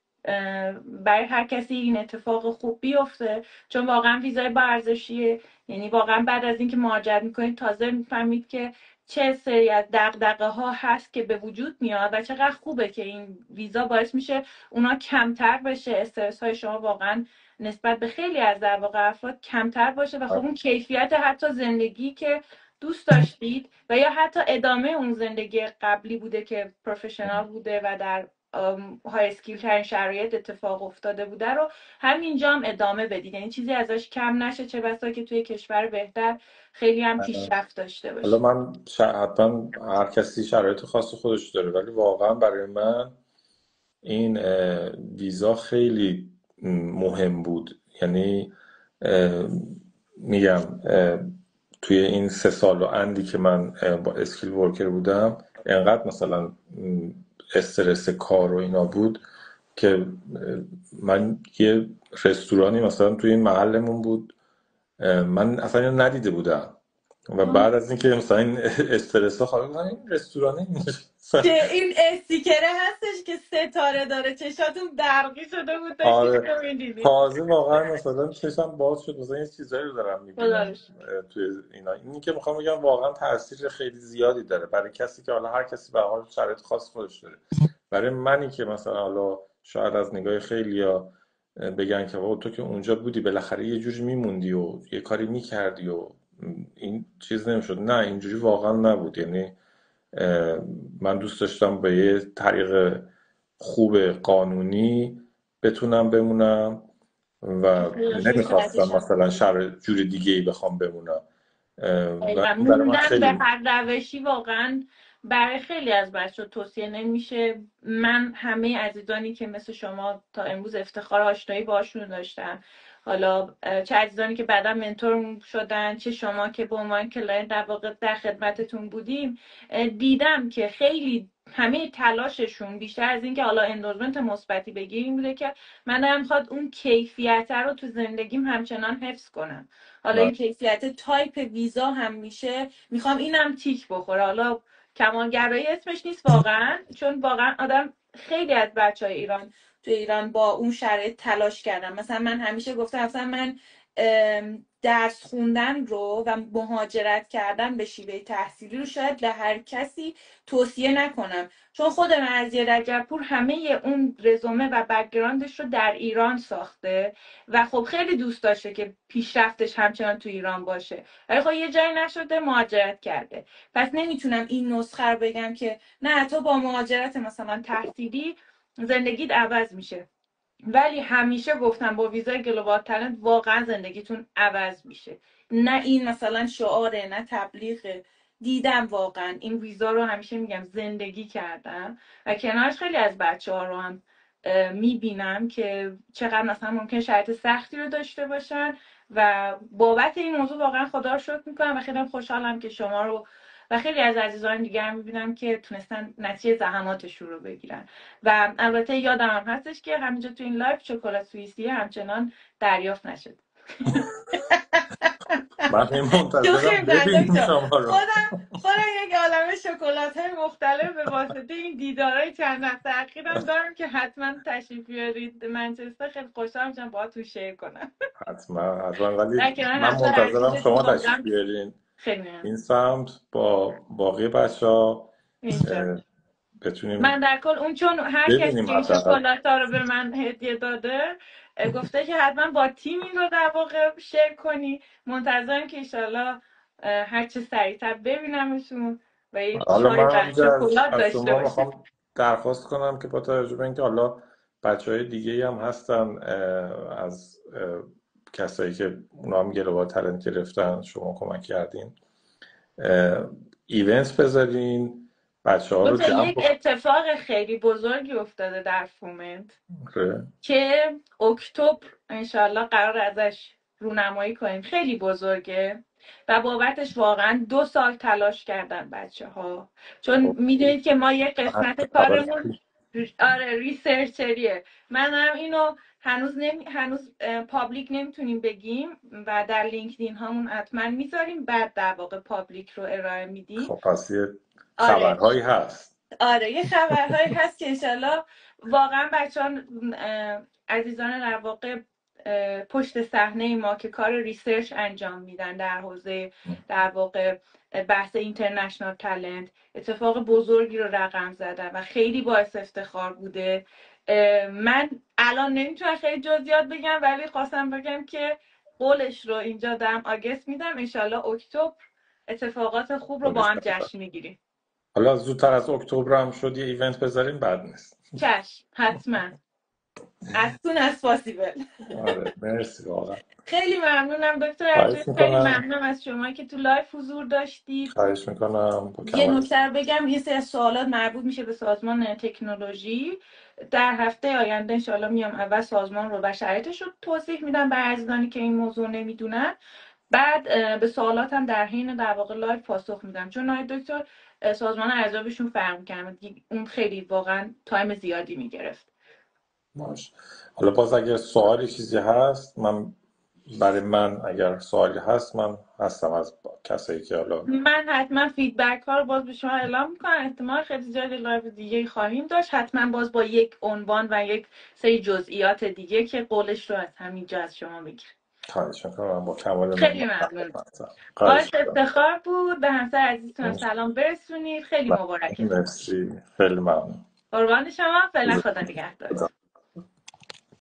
برای هر کسی این اتفاق خوب بیفته، چون واقعا ویزای با ارزشیه. یعنی واقعا بعد از اینکه مهاجرت میکنید تازه میفهمید که چه سری از دغدغه‌ها هست که به وجود میاد و چقدر خوبه که این ویزا باعث میشه اونا کمتر بشه، استرس های شما واقعا نسبت به خیلی از در واقع افراد کمتر باشه و خب اون کیفیت حتی زندگی که دوست داشتید و یا حتی ادامه اون زندگی قبلی بوده که پروفشنال بوده و در های اسکیل ترین شرایط اتفاق افتاده بوده رو همینجا هم ادامه بدید، یعنی چیزی ازش کم نشه، چه بسا که توی کشور بهتر خیلی هم پیشرفت داشته حالا باشه. من حتما هر کسی شرایط خاص خودش داره ولی واقعا برای من این ویزا خیلی مهم بود. یعنی میگم توی این 3 سال و اندی که من با اسکیل ورکر بودم انقدر مثلا استرس کار و اینا بود که من یه رستورانی مثلا توی این محلمون بود من اصلا اینو ندیده بودم و بعد از اینکه مثلا این استرس ها خواهد این رستورانی که این استیکره هستش که ستاره داره چشاتون برقی شده بود داشتید آره رو میدیدید. تازه واقعا مثلا چشم باز شد، مثلا این چیزایی رو دارم میبینم توی اینا. اینی که میخوام بگم واقعا تاثیر خیلی زیادی داره برای کسی که حالا هر کسی به حال شرایط خاص خودش داره. برای منی که مثلا حالا شاید از نگاه خیلیا بگن که تو که اونجا بودی بالاخره یه جوری میموندی و یه کاری میکردی و این چیز نمیشد، نه اینجوری واقعا نبود. یعنی من دوست داشتم به یه طریق خوب قانونی بتونم بمونم و نمیخواستم مثلا جور دیگه ای بخوام بمونم و برای من موندن به خیلی هر روشی واقعا برای خیلی از بچه توصیه نمیشه. من همه عزیزانی که مثل شما تا امروز افتخار آشنایی باشون داشتم، حالا چه عزیزانی که بعدا منتور شدن چه شما که به عنوان کلاینت در واقع در خدمتتون بودیم، دیدم که خیلی همه تلاششون بیشتر از اینکه حالا اندورسمنت مثبتی بگیریم بوده که من دارم میخواد اون کیفیت رو تو زندگیم همچنان حفظ کنم. حالا این کیفیت تایپ ویزا هم میشه میخوام اینم تیک بخوره. حالا کمالگرایی اسمش نیست واقعا، چون واقعا آدم خیلی از بچهای ایران تو ایران با اون شرایط تلاش کردم. مثلا من همیشه گفتم مثلا من درس خوندن رو و مهاجرت کردن به شیوه تحصیلی رو شاید به هر کسی توصیه نکنم، چون خود مرضیه رجبپور همه اون رزومه و بک‌گراندش رو در ایران ساخته و خب خیلی دوست داشته که پیشرفتش همچنان تو ایران باشه، ولی خب یه جایی نشده مهاجرت کرده. پس نمیتونم این نسخه رو بگم که نه تو با مهاجرت مثلا تحصیلی زندگیت عوض میشه، ولی همیشه گفتم با ویزای گلوبال تالنت واقعا زندگیتون عوض میشه. نه این مثلا شعاره، نه تبلیغه. دیدم واقعا این ویزا رو، همیشه میگم زندگی کردم و کنارش خیلی از بچه ها رو هم میبینم که چقدر مثلا ممکن شرایط سختی رو داشته باشن و بابت این موضوع واقعا خدا رو شکر میکنم و خیلی خوشحالم که شما رو و خیلی از عزیزان دیگه هم میبینم که تونستن نتیجه زحماتشون رو بگیرن. و البته یادم هم هستش که همینجا تو این لایف شکلات سوئیسی همچنان دریافت نشد. من این منتظرم شوخی می‌کنم ببینیم دکتر. شما رو. خودم یک عالمه شکلات‌های مختلف به واسطه این دیدارهای چند وقت اخیرم دارم که حتما تشریف بیارید منچستر، خیلی خوشحال میشم باهاتون شیر کنم. حتما ولی در کنار من همسر منتظرم عزیزتون شما تشریف واقعا بیارین خیلی ممنون. این سمت با باقی بچه‌ها اینشالله. من بتونیم در کل اون چون هر کسی ببینیم که این حداقل. شکلات‌ها رو به من هدیه داده گفته که حتما با تیم این رو در واقع شیر کنی. منتظرم که انشالله هر چه سریعتر ببینمشون و یه حالا چای من و همینجا شکلات از داشته شما باشیم. میخوام درخواست کنم که با توجه به اینکه حالا بچهای دیگه هم هستن از کسایی که اونا هم گلوبال تالنت گرفتن، شما کمک کردین، ایونت بذارین بچه ها رو دو تا جمع یک اتفاق خیلی بزرگی افتاده در فومنت بکنه. که اکتبر انشالله قرار ازش رونمایی کنیم. خیلی بزرگه و بابتش واقعا 2 سال تلاش کردن بچه ها، چون خب میدونید که ما یه من قسمت خبر کارمون آره ریسرچریه. منم اینو هنوز پابلیک نمیتونیم بگیم و در لینکدین هامون حتما میذاریم، بعد در واقع پابلیک رو ارائه میدیم. خب پس یه آره خبرهایی هست. آره یه خبرهایی هست که انشالله واقعا بچه‌ها عزیزان در واقع پشت صحنه ما که کار ریسرچ انجام میدن در حوزه در واقع بحث اینترنشنال تالنت اتفاق بزرگی رو رقم زدن و خیلی باعث افتخار بوده. من الان نمیتونم خیلی جزئیات بگم، ولی خواستم بگم که قولش رو اینجا دارم آگست میدم، انشالله اکتبر اتفاقات خوب رو با هم جشن میگیریم. حالا زودتر از اکتبر هم شد یه ایونت بذاریم بد نیست. چشم حتما as soon as possible. آره مرسی واقعا. خیلی ممنونم دکتر عجوز، خواهش خیلی میکنم. ممنونم از شما که تو لایف حضور داشتید. خواهش میکنم با یه کمال. نکته رو بگم، یه سری از سوالات مربوط میشه به سازمان تکنولوژی. در هفته آینده انشاءالله میام اول سازمان رو و شرایطش رو توضیح میدم برای عزیزانی که این موضوع نمیدونن، بعد به سوالاتم در حین در واقع لایو پاسخ میدم، چون آقای دکتر سازمان اعضابشون فرق کرد، اون خیلی واقعا تایم زیادی میگرفت. باش. حالا باز اگر سوالی چیزی هست برای من اگر سوالی هست من هستم از کسایی که حالا من حتما فیدبک ها رو باز به شما اعلام میکنم. احتمال خیلی زیاد لایو دیگه خواهیم داشت، حتما باز با یک عنوان و یک سری جزئیات دیگه که قولش رو از همینجا از شما بگیرم. خواهش میکنم با کمال خیلی من. ممنون. باعث خواهش میکنم. افتخار بود. به همسر عزیزتون سلام برسونید. خیلی مبارکتون باشه. مرسی خیلی ممنون. قربان شما. فعلا خدا نگهدار.